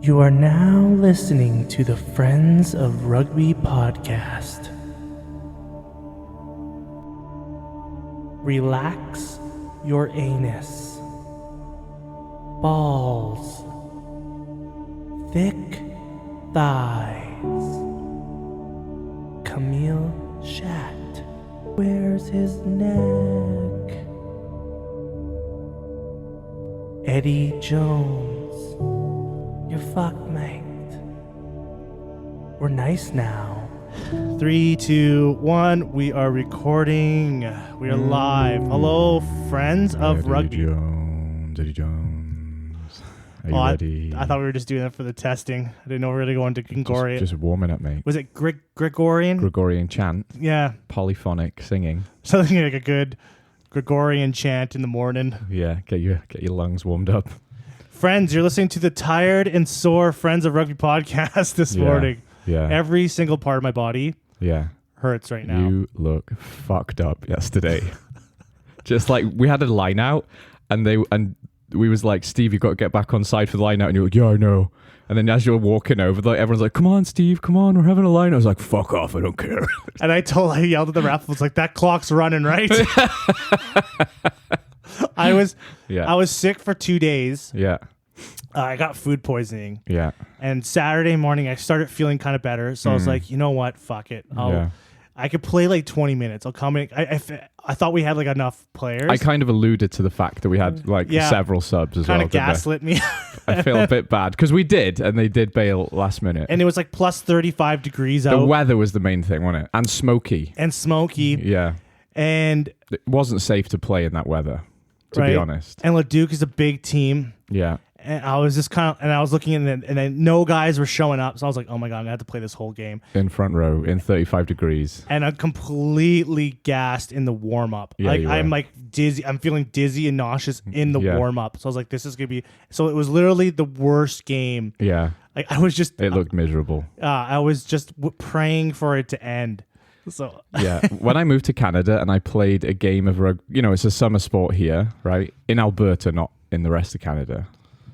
You are now listening to the Friends of Rugby podcast. Relax your anus. Balls. Thick thighs. Camille Shat. Where's his neck? Eddie Jones. You're fucked, mate. We're nice now. 3, 2, 1. We are recording. We are live. Hello, friends of rugby. Eddie Jones. Are you ready? I thought we were just doing that for the testing. I didn't know we were going to go into Gregorian. Just warming up, mate. Was it Gregorian? Gregorian chant. Yeah. Polyphonic singing. Something like a good Gregorian chant in the morning. Yeah, get your lungs warmed up. Friends, you're listening to the Tired and Sore Friends of Rugby podcast this morning. Yeah. Every single part of my body hurts right now. You look fucked up yesterday. Just like we had a line out and we was like, Steve, you got to get back on side for the line out. And you're like, yeah, I know. And then as you're walking over, everyone's like, come on, Steve, come on, we're having a line. I was like, fuck off, I don't care. And I yelled at the ref, I was like, that clock's running, right? I was sick for 2 days. Yeah. I got food poisoning. Yeah. And Saturday morning, I started feeling kind of better. So I was like, you know what? Fuck it. I could play like 20 minutes. I'll come in. I thought we had like enough players. I kind of alluded to the fact that we had like several subs as well. Kind of gaslit me. I feel a bit bad because we did, and they did bail last minute. And it was like plus 35 degrees out. The weather was the main thing, wasn't it? And smoky. Yeah. And it wasn't safe to play in that weather, to be honest. And Leduc is a big team. Yeah. And I was just I was looking and then no guys were showing up. So I was like, oh my God, I'm going to have to play this whole game. In front row, in 35 degrees. And I'm completely gassed in the warm up. Yeah, I'm like dizzy. I'm feeling dizzy and nauseous in the warm up. So I was like, this is going to be. So it was literally the worst game. Yeah. Like I was just. It looked miserable. I was just praying for it to end. So yeah, when I moved to Canada and I played a game of rugby, it's a summer sport here, right? In Alberta, not in the rest of Canada.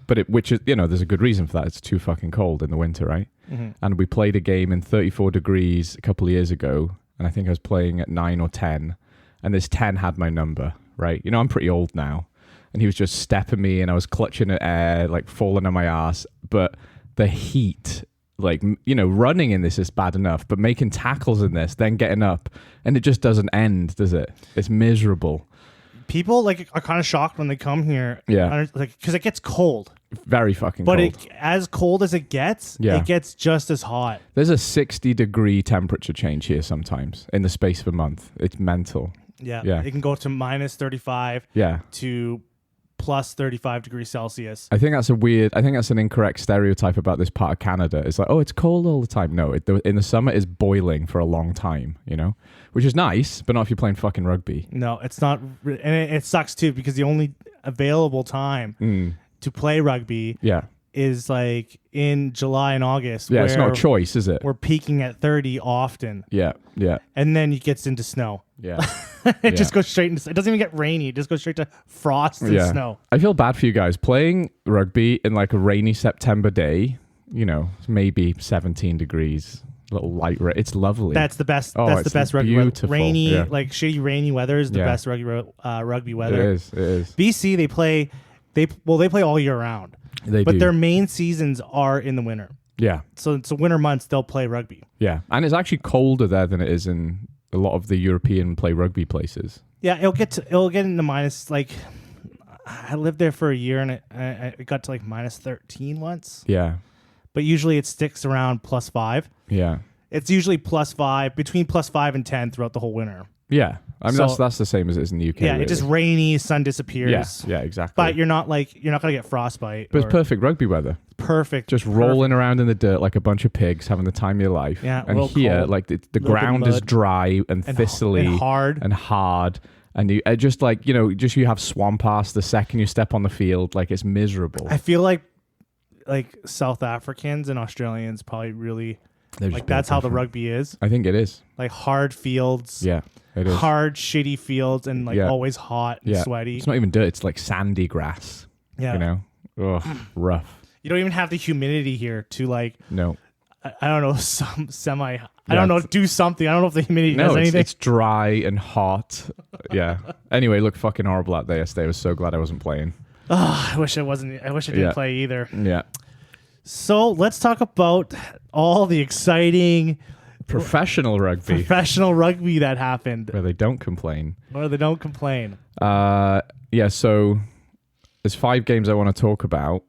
But which is, there's a good reason for that. It's too fucking cold in the winter, right? Mm-hmm. And we played a game in 34 degrees a couple of years ago. And I think I was playing at 9 or 10. And this 10 had my number, right? I'm pretty old now. And he was just stepping me and I was clutching at air, like falling on my ass. But the heat, like, running in this is bad enough. But making tackles in this, then getting up. And it just doesn't end, does it? It's miserable. People are kind of shocked when they come here. Yeah. Because it gets cold. Very fucking cold. But as cold as it gets just as hot. There's a 60-degree temperature change here sometimes in the space of a month. It's mental. Yeah. It can go to minus 35 to plus 35 degrees Celsius. I think that's an incorrect stereotype about this part of Canada. It's like, oh, it's cold all the time. No, in the summer it's boiling for a long time, which is nice, but not if you're playing fucking rugby. No, it's not. And it sucks too because the only available time to play rugby is like in July and August. Yeah, it's not a choice, is it? We're peaking at 30 often. Yeah. And then it gets into snow. Yeah. It just goes straight into. It doesn't even get rainy. It just goes straight to frost and snow. I feel bad for you guys playing rugby in like a rainy September day. Maybe 17 degrees, a little light. It's lovely. That's the best. Oh, that's the best rugby weather. Rainy, like shitty rainy weather is the best rugby weather. It is. BC they play all year round. But their main seasons are in the winter. Yeah. So it's winter months they'll play rugby. Yeah, and it's actually colder there than it is in a lot of the European play rugby places. Yeah, it'll get into minus, like, I lived there for a year and it got to like minus 13 once. Yeah. But usually it sticks around plus 5. Yeah. It's usually plus 5, between plus 5 and 10 throughout the whole winter. Yeah. I mean, that's the same as it is in the UK. Yeah, really. it's just rainy, sun disappears. Yeah, exactly. But you're not going to get frostbite. But it's perfect rugby weather. Perfect. Just rolling around in the dirt like a bunch of pigs, having the time of your life. Yeah, and here, cold, like the ground is dry and thistly and hard. And you just like, you have swamp ass the second you step on the field. Like, it's miserable. I feel like South Africans and Australians probably really, like, that's how the rugby is. I think it is. Like hard fields. Yeah, it is. Hard, shitty fields and always hot and sweaty. It's not even dirt. It's like sandy grass. Yeah. Ugh, rough. You don't even have the humidity here to like. No. I don't know, some semi. I don't know. Do something. I don't know if the humidity does anything. It's dry and hot. Yeah. Anyway, look fucking horrible out there yesterday. I was so glad I wasn't playing. Oh, I wish I wasn't. I wish I didn't play either. Yeah. So let's talk about all the exciting professional rugby that happened. Where they don't complain. Yeah, so there's 5 games I want to talk about.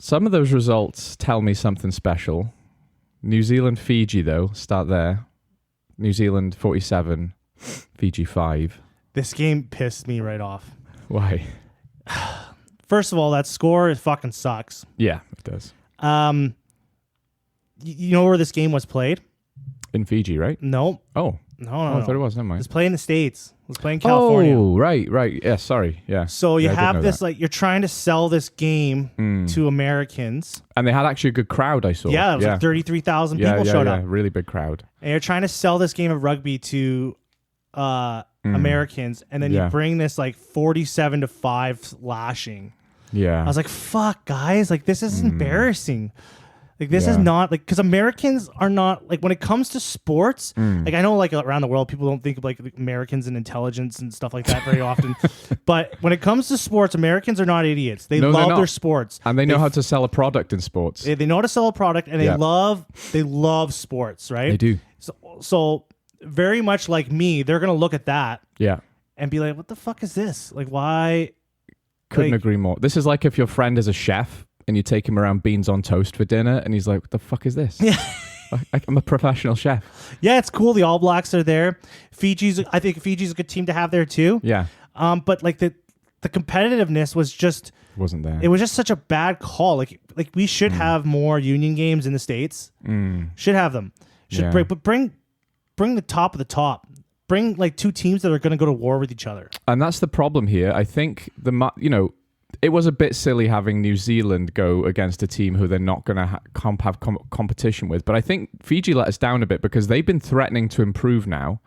Some of those results tell me something special. New Zealand, Fiji, though, start there. New Zealand 47, Fiji 5. This game pissed me right off. Why? First of all, that score, it fucking sucks. Yeah, it does. You know where this game was played? In Fiji, right? No. Oh. No. I thought it was. Never mind. It's played in the States. It's played in California. Oh, right. Yeah, sorry. Yeah. So you have this, like, you're trying to sell this game to Americans. And they had actually a good crowd, I saw. Yeah, it was like 33,000 people showed up. Really big crowd. And you're trying to sell this game of rugby to Americans, and then you bring this, like, 47-5 lashing. Yeah. I was like, fuck, guys. Like, this is embarrassing. Like, this is not, like, because Americans are not, like, when it comes to sports, like, I know, like, around the world, people don't think of, like, Americans and intelligence and stuff like that very often. But when it comes to sports, Americans are not idiots. They love their sports. And they know how to sell a product in sports. They know how to sell a product, and they love sports, right? They do. So very much like me, they're going to look at that and be like, what the fuck is this? Like, why? Couldn't agree more. This is like if your friend is a chef, and you take him around beans on toast for dinner, and he's like, what the fuck is this? Yeah. I'm a professional chef. Yeah, it's cool. The All Blacks are there. I think Fiji's a good team to have there too. Yeah. But like the competitiveness wasn't there. It was just such a bad call. Like we should have more union games in the States. Should have them. Bring the top of the top. Bring like 2 teams that are going to go to war with each other. And that's the problem here. I think it was a bit silly having New Zealand go against a team who they're not going to have competition with. But I think Fiji let us down a bit because they've been threatening to improve now.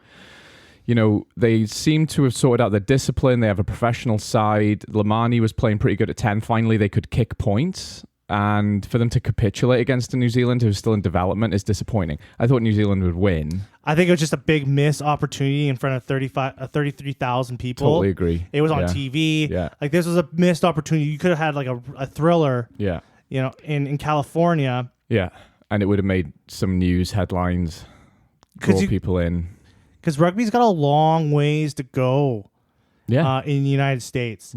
You know, they seem to have sorted out their discipline. They have a professional side. Lamani was playing pretty good at 10. Finally, they could kick points. And for them to capitulate against a New Zealand who's still in development is disappointing. I thought New Zealand would win. I think it was just a big missed opportunity in front of 33,000 people. Totally agree. It was on TV. Yeah. Like, this was a missed opportunity. You could have had like a thriller. Yeah. You know, in California. Yeah. And it would have made some news headlines. Draw people in. Because rugby's got a long ways to go. Yeah. In the United States.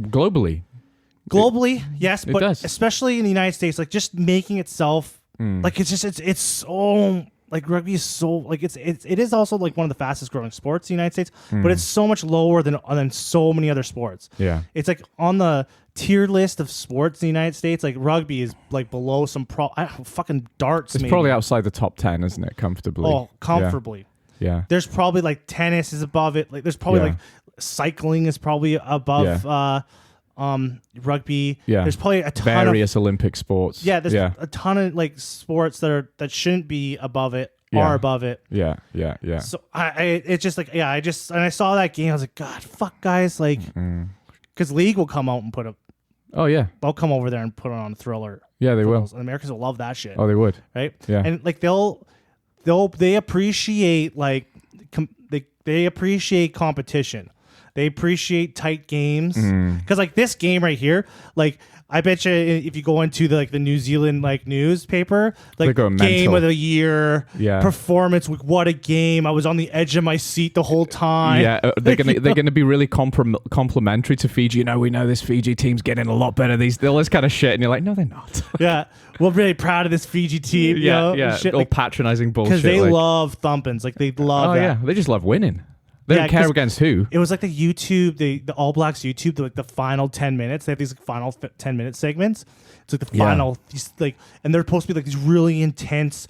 Globally, yes, but especially in the United States, like just making itself like it's so like rugby is so like it is also like one of the fastest growing sports in the United States, but it's so much lower than so many other sports. Yeah, it's like on the tier list of sports in the United States, like rugby is like below some fucking darts. It's probably outside the top 10, isn't it? Comfortably. Oh, comfortably. Yeah. There's probably like tennis is above it. Like there's probably like cycling is probably above. Rugby. Yeah. There's probably a ton various Olympic sports. Yeah, there's a ton of like sports that shouldn't be above it are above it. Yeah. So it's just like I saw that game, I was like, God, fuck guys, like because League will come out and put they'll come over there and put it on Thriller. Yeah, they will. And Americans will love that shit. Oh, they would. Right? Yeah. And like they appreciate like they appreciate competition. They appreciate tight games because like this game right here, like I bet you if you go into the New Zealand like newspaper, like game of the year, performance, what a game! I was on the edge of my seat the whole time. Yeah, they're gonna be really complimentary to Fiji. You know, we know this Fiji team's getting a lot better. All this kind of shit, and you're like, no, they're not. Yeah, we're really proud of this Fiji team. Shit, all patronizing bullshit because they love thumpings. Like they love. Oh yeah, they just love winning. They don't care against who. It was like the YouTube, the All Blacks YouTube, the final 10 minutes. They have these final 10-minute segments. It's like the final, and they're supposed to be like these really intense,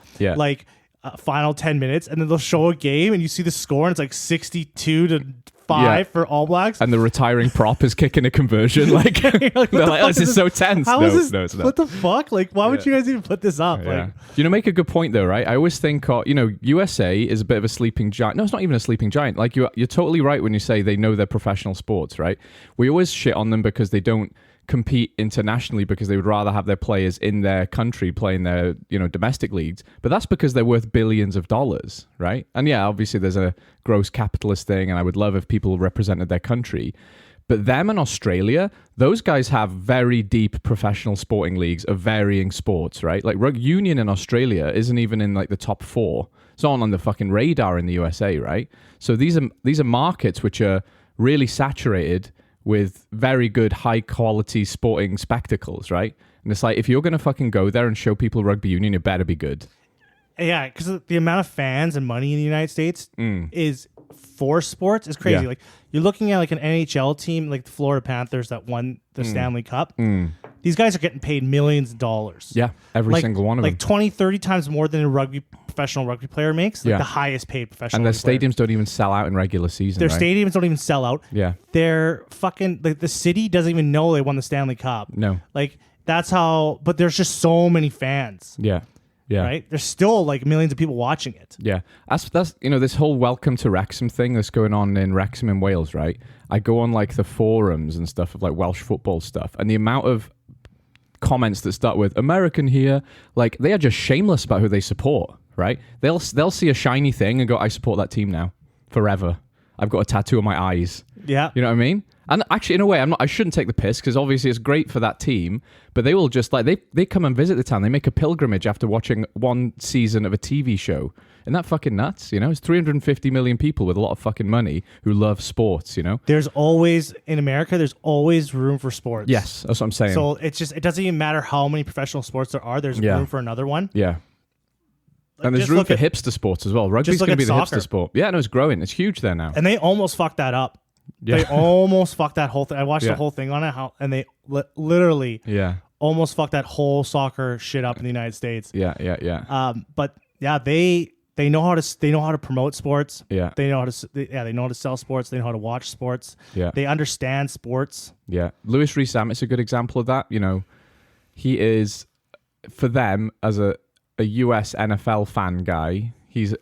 final 10 minutes. And then they'll show a game, and you see the score, and it's like 62-5 for All Blacks. And the retiring prop is kicking a conversion. Like, they're like, oh, this is so tense. No, it's not. What the fuck? Like, why would you guys even put this up? Yeah. Like, make a good point though, right? I always think, USA is a bit of a sleeping giant. No, it's not even a sleeping giant. Like, you're totally right when you say they know they're professional sports, right? We always shit on them because they don't compete internationally because they would rather have their players in their country playing their, domestic leagues. But that's because they're worth billions of dollars, right? And yeah, obviously there's a gross capitalist thing, and I would love if people represented their country. But them and Australia, those guys have very deep professional sporting leagues of varying sports, right? Like rugby union in Australia isn't even in like the top 4. It's not on the fucking radar in the USA, right? So these are markets which are really saturated with very good, high quality sporting spectacles, right? And it's like, if you're going to fucking go there and show people rugby union, it better be good. Yeah, because the amount of fans and money in the United States is for sports is crazy. Yeah. Like you're looking at like an NHL team, like the Florida Panthers that won the Stanley Cup. These guys are getting paid millions of dollars. Yeah, every single one of them. Like 20, 30 times more than a professional rugby player makes. Like the highest paid professional And their rugby player. stadiums don't even sell out in regular season, Their right? stadiums don't even sell out. Yeah. They're fucking, like the city doesn't even know they won the Stanley Cup. No. Like that's how, but there's just so many fans. Yeah. Yeah. Right? There's still like millions of people watching it. Yeah. That's this whole welcome to Wrexham thing that's going on in Wrexham in Wales, right? I go on like the forums and stuff of like Welsh football stuff, and the amount of comments that start with American here, like they are just shameless about who they support, right? They'll see a shiny thing and go, I support that team now forever. I've got a tattoo on my eyes. Yeah. You know what I mean? And actually, in a way, I shouldn't take the piss because obviously it's great for that team, but they will just like, they come and visit the town. They make a pilgrimage after watching one season of a TV show. Isn't that fucking nuts? It's 350 million people with a lot of fucking money who love sports, There's always, in America, there's always room for sports. Yes, that's what I'm saying. So it doesn't even matter how many professional sports there are. There's room for another one. Yeah. Like, and there's room for hipster sports as well. Rugby's going to be the hipster sport. Yeah, no, it's growing. It's huge there now. And they almost fucked that up. Yeah. They almost fucked that whole thing. I watched the whole thing on it, and they literally almost fucked that whole soccer shit up in the United States. Yeah. But yeah, they know how to promote sports. Yeah. They know how to sell sports. They know how to watch sports. Yeah. They understand sports. Yeah. Louis Rees-Zammit's a good example of that. He is, for them, as a US NFL fan guy, he's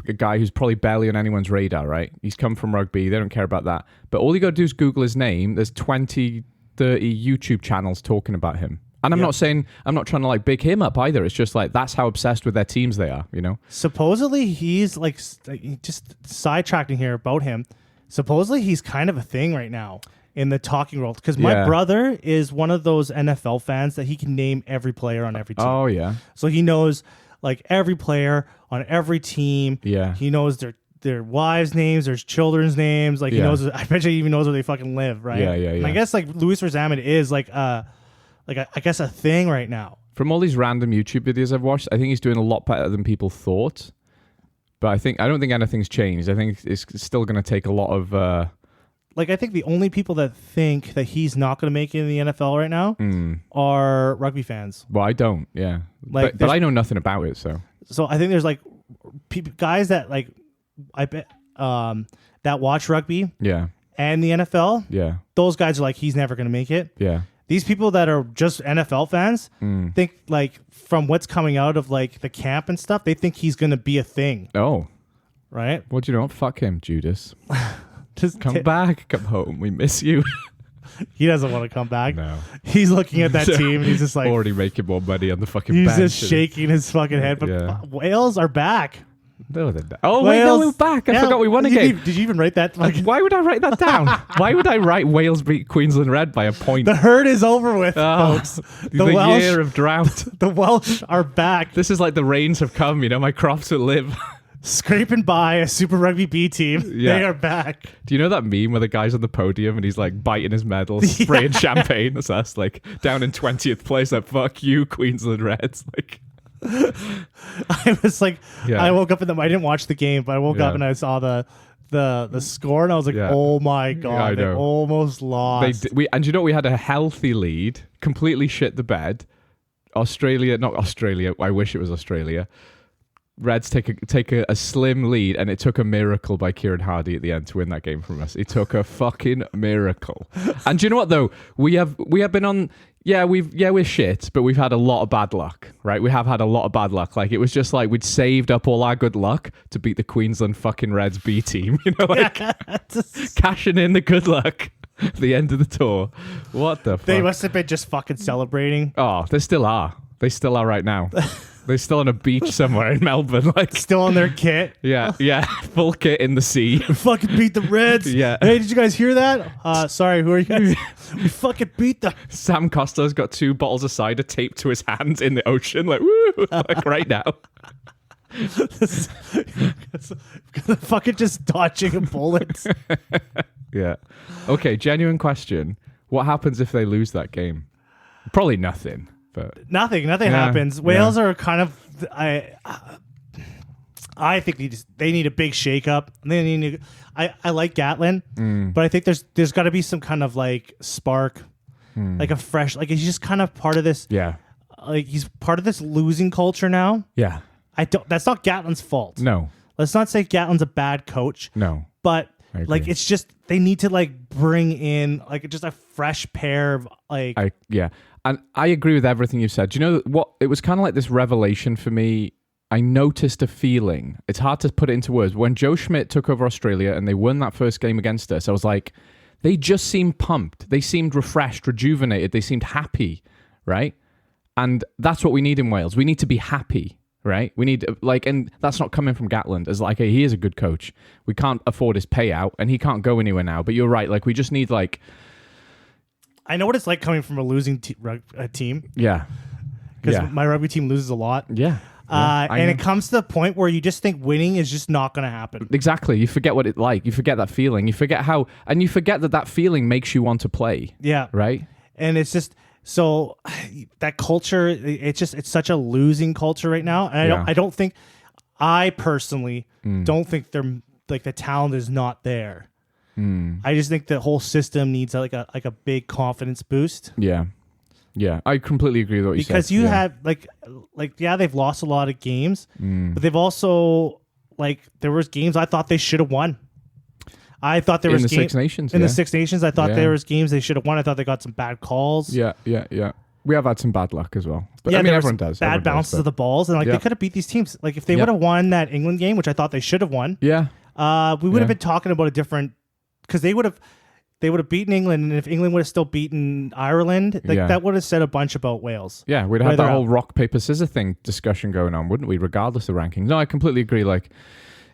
a guy who's probably barely on anyone's radar, right? He's come from rugby. They don't care about that. But all you got to do is Google his name. There's 20, 30 YouTube channels talking about him. And I'm not trying to like big him up either. It's just like, that's how obsessed with their teams they are, Supposedly he's like, just sidetracking here about him. Supposedly he's kind of a thing right now in the talking world. Because my brother is one of those NFL fans that he can name every player on every team. Oh, yeah. So he knows like every player on every team. Yeah. He knows their wives' names, their children's names. Like he knows, I bet you he even knows where they fucking live, right? Yeah. And I guess like Louis Rees-Zammit is like I guess a thing right now. From all these random YouTube videos I've watched, I think he's doing a lot better than people thought. But I don't think anything's changed. I think it's still going to take a lot of. I think the only people that think that he's not going to make it in the NFL right now are rugby fans. Well, I don't. Yeah, but I know nothing about it. So I think there's like guys that like I bet that watch rugby. Yeah. And the NFL. Yeah. Those guys are like, he's never going to make it. Yeah. These people that are just NFL fans think like from what's coming out of like the camp and stuff, they think he's going to be a thing. Oh. Right? What do you know? Fuck him, Judas. Just come back. Come home. We miss you. He doesn't want to come back. No. He's looking at that team and he's just like... already making more money on the fucking bench. He's just shaking his fucking head. But Wales are back. No, they're not. Oh, wait, no, we're back. I forgot we won a game. Did you even write that? Why would I write that down? Why would I write Wales beat Queensland Red by a point? The herd is over with, folks. The Welsh, year of drought. The Welsh are back. This is like the rains have come, my crops will live. Scraping by a Super Rugby B team. Yeah. They are back. Do you know that meme where the guy's on the podium and he's like biting his medal, spraying champagne? That's us, like down in 20th place. Like, fuck you, Queensland Reds. Like, I was like, I woke up I didn't watch the game, but I woke up and I saw the score and I was like, oh my God, they almost lost. We had a healthy lead, completely shit the bed. Not Australia. I wish it was Australia. Reds take a slim lead, and it took a miracle by Kieran Hardy at the end to win that game from us. It took a fucking miracle. And do you know what though? We have been on. We're shit, but we've had a lot of bad luck, right? We have had a lot of bad luck. Like it was just like we'd saved up all our good luck to beat the Queensland fucking Reds B team. Cashing in the good luck. the end of the tour. What the fuck? They must have been just fucking celebrating. Oh, they still are. They still are right now. They're still on a beach somewhere in Melbourne. Like, Still on their kit. yeah. Full kit in the sea. Fucking beat the Reds. Yeah. Hey, did you guys hear that? Sorry, who are you guys? We fucking beat them. Sam Costa's got 2 bottles of cider taped to his hands in the ocean. Like, woo, like right now. Fucking just dodging bullets. Yeah. Okay, genuine question. What happens if they lose that game? Probably nothing. But Nothing Yeah, happens. Wales are kind of. I think they need a big shakeup. They need. I like Gatlin, but I think there's got to be some kind of like spark, like a fresh. Like he's just kind of part of this. yeah. Like he's part of this losing culture now. Yeah. That's not Gatlin's fault. No. Let's not say Gatlin's a bad coach. No. But I agree. like it's just they need to like bring in like just a fresh pair of like And I agree with everything you've said. Do you know what? It was kind of like this revelation for me. I noticed a feeling. It's hard to put it into words. When Joe Schmidt took over Australia and they won that first game against us, I was like, they just seemed pumped. They seemed refreshed, rejuvenated. They seemed happy, right? And that's what we need in Wales. We need to be happy, right? We need and that's not coming from Gatland as like, hey, he is a good coach. We can't afford his payout and he can't go anywhere now. But you're right. Like we just need like, I know what it's like coming from a losing team. yeah, Because my rugby team loses a lot. yeah. And it comes to the point where you just think winning is just not going to happen. Exactly. You forget what it's like. You forget that feeling. You forget and you forget that feeling makes you want to play. Yeah. Right? And it's just, so that culture, it's such a losing culture right now. And I personally don't think they're like the talent is not there. I just think the whole system needs like a big confidence boost. Yeah. Yeah. I completely agree with what you said. Because you have they've lost a lot of games, but they've also there was games I thought they should have won. I thought there was in the Six Nations. In the Six Nations, I thought there was games they should have won. I thought they got some bad calls. Yeah. We have had some bad luck as well. But yeah, I mean, everyone does. Bad bounces of the balls, and they could have beat these teams. Like if they would have won that England game, which I thought they should have won. Yeah. We would have been talking about a different, because they would have beaten England, and if England would have still beaten Ireland, that would have said a bunch about Wales. Yeah, we'd have had that whole rock paper scissor thing discussion going on, wouldn't we? Regardless of rankings. No, I completely agree. Like,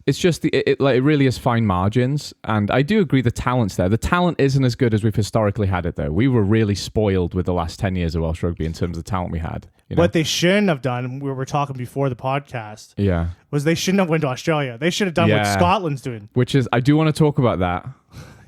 it's just it really is fine margins, and I do agree the talent's there. The talent isn't as good as we've historically had it, though. We were really spoiled with the last 10 years of Welsh rugby in terms of the talent we had. You know? What they shouldn't have done, we were talking before the podcast, was they shouldn't have went to Australia. They should have done what Scotland's doing. Which is, I do want to talk about that.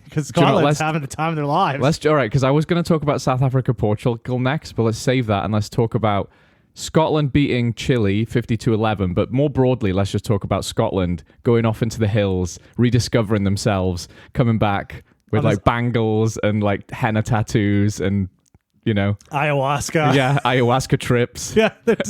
Because Scotland's having the time of their lives. All right, because I was going to talk about South Africa, Portugal next, but let's save that and let's talk about Scotland beating Chile 52-11. But more broadly, let's just talk about Scotland going off into the hills, rediscovering themselves, coming back with bangles and henna tattoos and, ayahuasca. Yeah, ayahuasca trips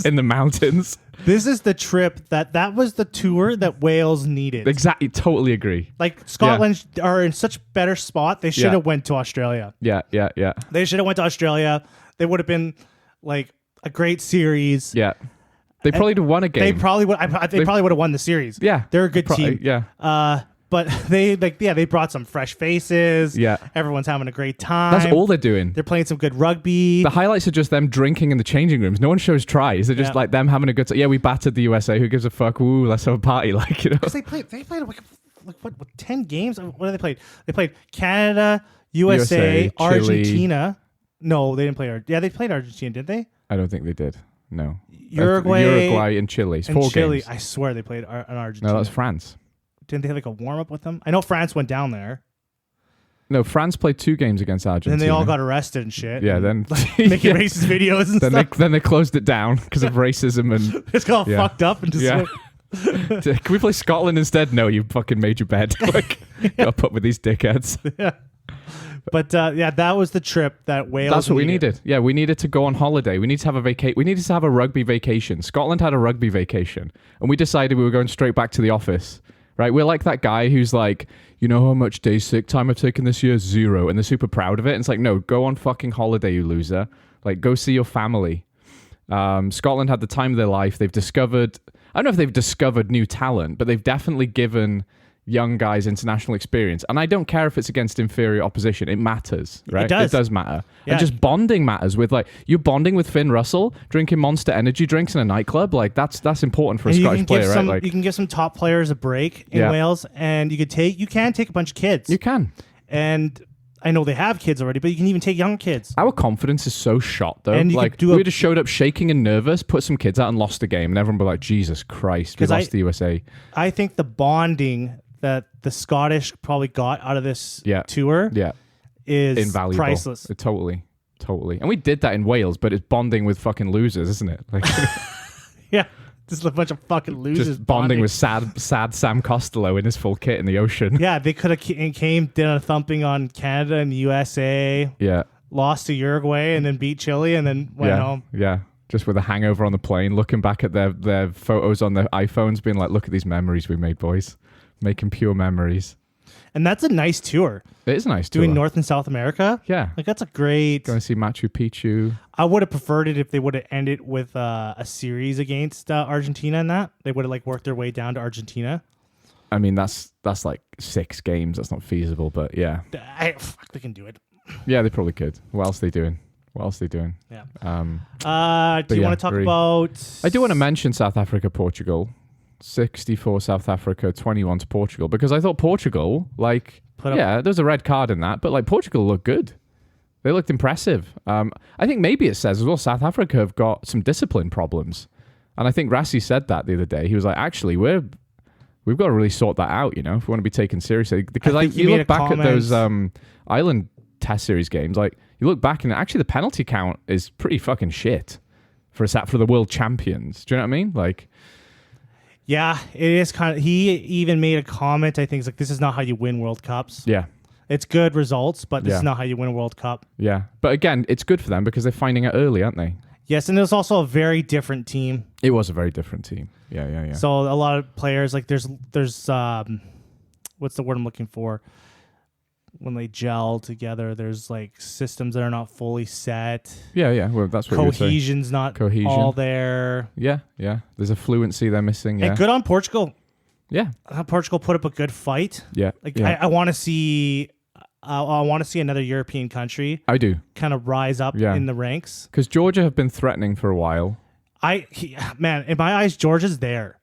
in the mountains. This is the trip that was the tour that Wales needed. Exactly, totally agree. Scotland are in such better spot. They should have went to Australia. Yeah. They should have went to Australia. They would have been a great series. Yeah. They probably would have won a game. They probably would. They probably would have won the series. Yeah, they're a good team. Yeah. But they brought some fresh faces. Yeah. Everyone's having a great time. That's all they're doing. They're playing some good rugby. The highlights are just them drinking in the changing rooms. No one shows tries. They're just them having a good time. Yeah, we battered the USA. Who gives a fuck? Ooh, let's have a party. Because they played what 10 games? What did they play? They played Canada, USA, Argentina. No, they didn't play. They played Argentina, didn't they? I don't think they did. No. Uruguay and Chile. It's and 4 Chile. games. I swear they played an Argentina. No, that's France. Didn't they have a warm up with them? I know France went down there. No, France played 2 games against Argentina. And then they all got arrested and shit. Yeah, then making racist videos and stuff. Then they closed it down because of racism and it's all fucked up and just Can we play Scotland instead? No, you fucking made your bed. Gotta put with these dickheads. Yeah. But that was the trip that Wales. That's what we needed. Yeah, we needed to go on holiday. We need to have we needed to have a rugby vacation. Scotland had a rugby vacation, and we decided we were going straight back to the office. Right? We're like that guy who's like, you know how much day sick time I've taken this year? 0, and they're super proud of it. And it's like, no, go on fucking holiday, you loser. Go see your family. Scotland had the time of their life. They've discovered. I don't know if they've discovered new talent, but they've definitely given young guys international experience. And I don't care if it's against inferior opposition. It matters, right? It does matter. Yeah. And just bonding matters with like you're bonding with Finn Russell, drinking Monster Energy drinks in a nightclub. Like that's important for a Scottish player, right? Like you can give some top players a break in Wales, and you can take a bunch of kids. You can. And I know they have kids already, but you can even take young kids. Our confidence is so shot, though. And like we just showed up shaking and nervous, put some kids out and lost the game, and everyone would be like, Jesus Christ, we lost the USA. I think the bonding that the Scottish probably got out of this tour is invaluable. Priceless. Totally. And we did that in Wales, but it's bonding with fucking losers, isn't it? Like, yeah. Just a bunch of fucking losers. Just bonding with sad Sam Costello in his full kit in the ocean. Yeah, they could have did a thumping on Canada and the USA. Yeah. Lost to Uruguay and then beat Chile and then went home. Yeah. Just with a hangover on the plane, looking back at their photos on their iPhones, being like, look at these memories we made, boys. Making pure memories. And that's a nice tour. It is a nice tour. Doing North and South America. Yeah. Like, that's a great... Going to see Machu Picchu. I would have preferred it if they would have ended with a series against Argentina in that. They would have, like, worked their way down to Argentina. I mean, that's like 6 games. That's not feasible, but yeah. They can do it. Yeah, they probably could. What else are they doing? Yeah. Do you want to talk about... I do want to mention South Africa, Portugal. 64 South Africa, 21 to Portugal. Because I thought Portugal, like, there's a red card in that, but like Portugal looked good. They looked impressive. I think maybe it says as well, South Africa have got some discipline problems. And I think Rassi said that the other day. He was like, actually, we've got to really sort that out, you know, if we want to be taken seriously. Because like you look back at those Island Test Series games, like you look back and actually the penalty count is pretty fucking shit for the world champions. Do you know what I mean? Like, yeah, it is kind of... He even made a comment, I think, it's like, this is not how you win World Cups. Yeah. It's good results, but this is not how you win a World Cup. Yeah. But again, it's good for them because they're finding it early, aren't they? Yes, and it was also a very different team. It was a very different team. Yeah. So a lot of players, like there's what's the word I'm looking for? When they gel together, there's like systems that are not fully set. Yeah. Well, that's what cohesion's not all there. Yeah. There's a fluency they're missing. Yeah. And good on Portugal. Yeah. Portugal put up a good fight. Yeah. I want to see. I want to see another European country. I do. Kind of rise up in the ranks. Because Georgia have been threatening for a while. Man, in my eyes, Georgia's there.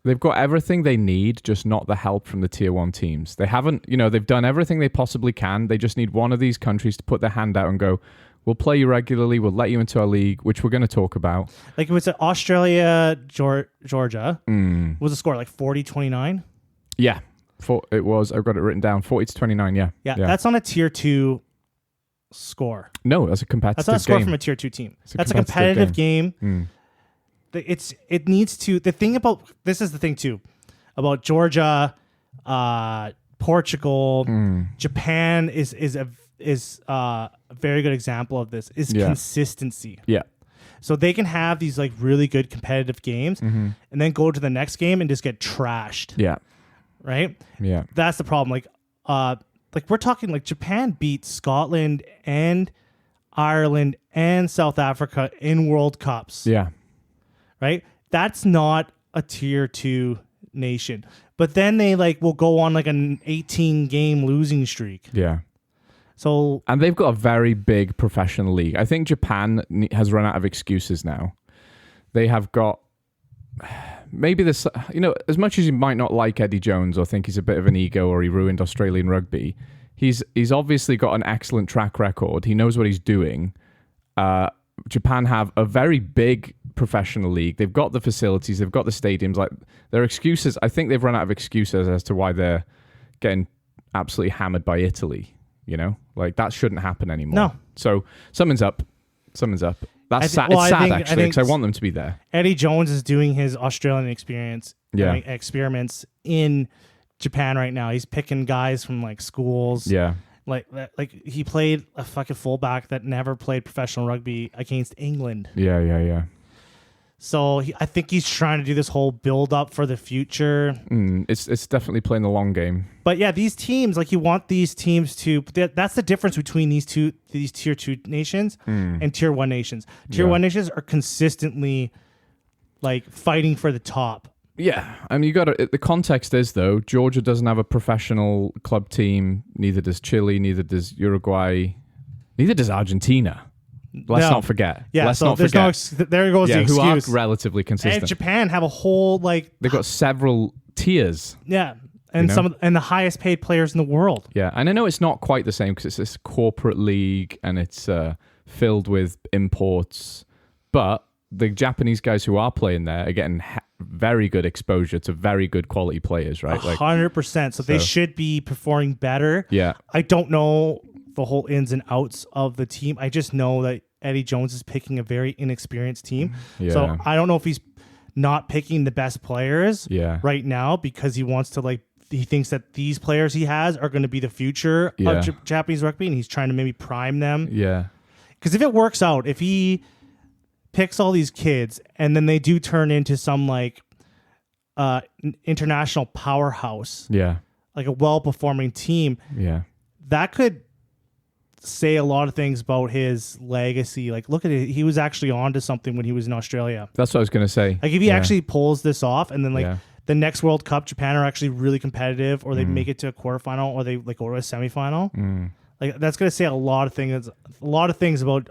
They've got everything they need, just not the help from the tier 1 teams. They haven't, they've done everything they possibly can. They just need one of these countries to put their hand out and go, we'll play you regularly, we'll let you into our league, which we're going to talk about. Like it was Australia, Georgia. What was the score, like 40-29? Yeah. It was, I've got it written down, 40-29, yeah. Yeah, that's on a tier 2 score. No, that's a competitive game. That's not a score from a tier 2 team. That's a competitive game. It needs to... The thing about... This is the thing, too. About Georgia, Portugal, Japan is a very good example of this, is consistency. Yeah. So they can have these like really good competitive games and then go to the next game and just get trashed. Yeah. Right? Yeah. That's the problem. Like we're talking like Japan beat Scotland and Ireland and South Africa in World Cups. Yeah. Right? That's not a tier 2 nation. But then they will go on like an 18 game losing streak. Yeah. So, and they've got a very big professional league. I think Japan has run out of excuses now. They have got maybe this, as much as you might not like Eddie Jones or think he's a bit of an ego or he ruined Australian rugby, he's obviously got an excellent track record. He knows what he's doing. Japan have a very big professional league. They've got the facilities, they've got the stadiums. Like their excuses, I think they've run out of excuses as to why they're getting absolutely hammered by Italy. Like that shouldn't happen anymore. No. So something's up. That's sad. It's sad actually because I want them to be there. Eddie Jones is doing his Australian experiments in Japan right now. He's picking guys from like schools. Yeah. Like he played a fucking fullback that never played professional rugby against England. Yeah. So I think he's trying to do this whole build up for the future. It's definitely playing the long game. But yeah, these teams, like you want these teams to. That's the difference between these tier 2 nations and tier 1 nations. Tier 1 nations are consistently like fighting for the top. Yeah, I mean, you got to. The context is though, Georgia doesn't have a professional club team. Neither does Chile. Neither does Uruguay. Neither does Argentina. Let's not forget. Yeah, let's so not there's forget. there goes the who are excuse. relatively consistent. And Japan have a whole like They've got several tiers. yeah, and and the highest paid players in the world. Yeah, and I know it's not quite the same because it's this corporate league and it's filled with imports, but the Japanese guys who are playing there are getting very good exposure to very good quality players, right? 100%. So they should be performing better. Yeah. I don't know the whole ins and outs of the team. I just know that Eddie Jones is picking a very inexperienced team. Yeah. So I don't know if he's not picking the best players right now because he wants to he thinks that these players he has are going to be the future of Japanese rugby, and he's trying to maybe prime them. Yeah. Because if it works out, if he picks all these kids and then they do turn into some international powerhouse, like a well-performing team, that could say a lot of things about his legacy. Like, look at it, he was actually on to something when he was in Australia. That's what I was going to say. Like, if he actually pulls this off, and then the next World Cup, Japan are actually really competitive, or they make it to a quarterfinal, or they go to a semifinal. Like, that's going to say a lot of things. A lot of things about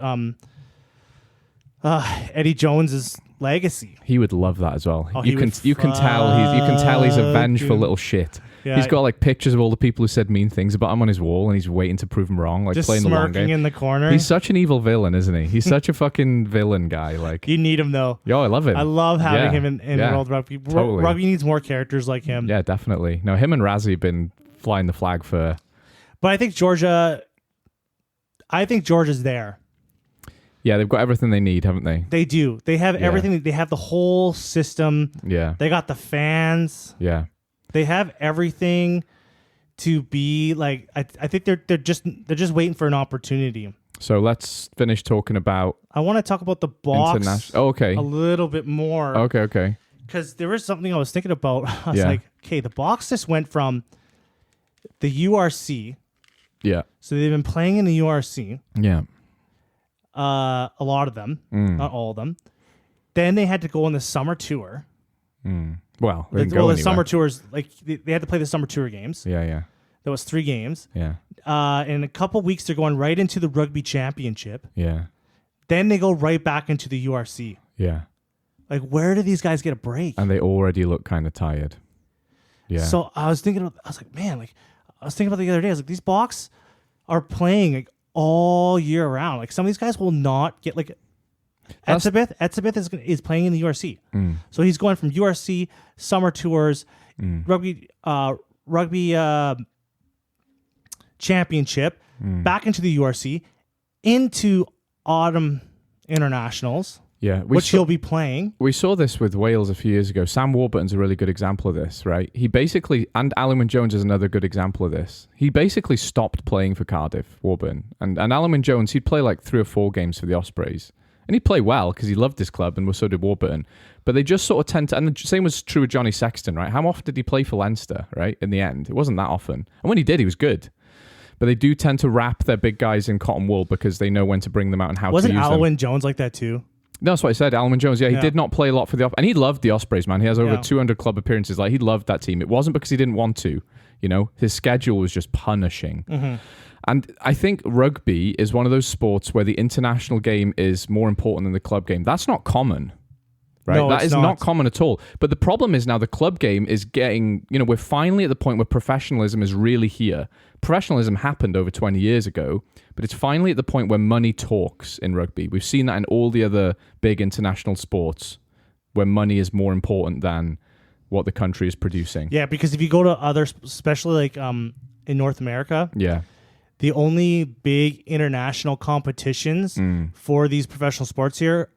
Eddie Jones's legacy. He would love that as well. Oh, you can tell he's a vengeful little shit. Yeah, he's got like pictures of all the people who said mean things about him on his wall, and he's waiting to prove them wrong, like just playing the long smirking game. in the corner. He's such an evil villain, isn't he? He's such a fucking villain guy. Like, you need him though. Yo, I love him. I love having him in World Rugby. Totally. Rugby needs more characters like him. Yeah, definitely. No, him and Razzie have been flying the flag for. But I think Georgia's there. Yeah, they've got everything they need, haven't they? They do. They have everything. They have the whole system. Yeah. They got the fans. Yeah. They have everything to be like. I think they're just waiting for an opportunity. So let's finish talking about. I want to talk about the box. Okay. A little bit more. Okay. Because there was something I was thinking about. I was like, okay, the box just went from the URC. Yeah. So they've been playing in the URC. Yeah. A lot of them, not all of them. Then they had to go on the summer tour. Well, the summer tours, like they had to play the summer tour games. Yeah. That was 3 games. Yeah. In a couple weeks, they're going right into the rugby championship. Yeah. Then they go right back into the URC. Yeah. Like, where do these guys get a break? And they already look kind of tired. Yeah. So I was thinking about the other day. I was like, these Boks are playing like all year round. Like, some of these guys will not get like. Etzebeth is playing in the URC, so he's going from URC summer tours, rugby championship, back into the URC, into autumn internationals. Yeah, he'll be playing. We saw this with Wales a few years ago. Sam Warburton's a really good example of this, right? He basically, and Alan Jones is another good example of this. He basically stopped playing for Cardiff, Warburton, and Alan Jones, he'd play like 3 or 4 games for the Ospreys. And he'd play well because he loved his club, and so did Warburton. But they just sort of tend to, and the same was true with Johnny Sexton, right? How often did he play for Leinster, right? In the end, it wasn't that often. And when he did, he was good. But they do tend to wrap their big guys in cotton wool because they know when to bring them out and how to use them. Wasn't Alwyn Jones like that too? No, that's what I said. Alwyn Jones, he did not play a lot for the and he loved the Ospreys, man. He has over 200 club appearances. Like, he loved that team. It wasn't because he didn't want to, his schedule was just punishing. Mm-hmm. And I think rugby is one of those sports where the international game is more important than the club game. That's not common, right? No, that is not. not common at all. But the problem is now the club game is getting, we're finally at the point where professionalism is really here. Professionalism happened over 20 years ago, but it's finally at the point where money talks in rugby. We've seen that in all the other big international sports where money is more important than what the country is producing. Yeah, because if you go to other, especially like in North America, the only big international competitions for these professional sports here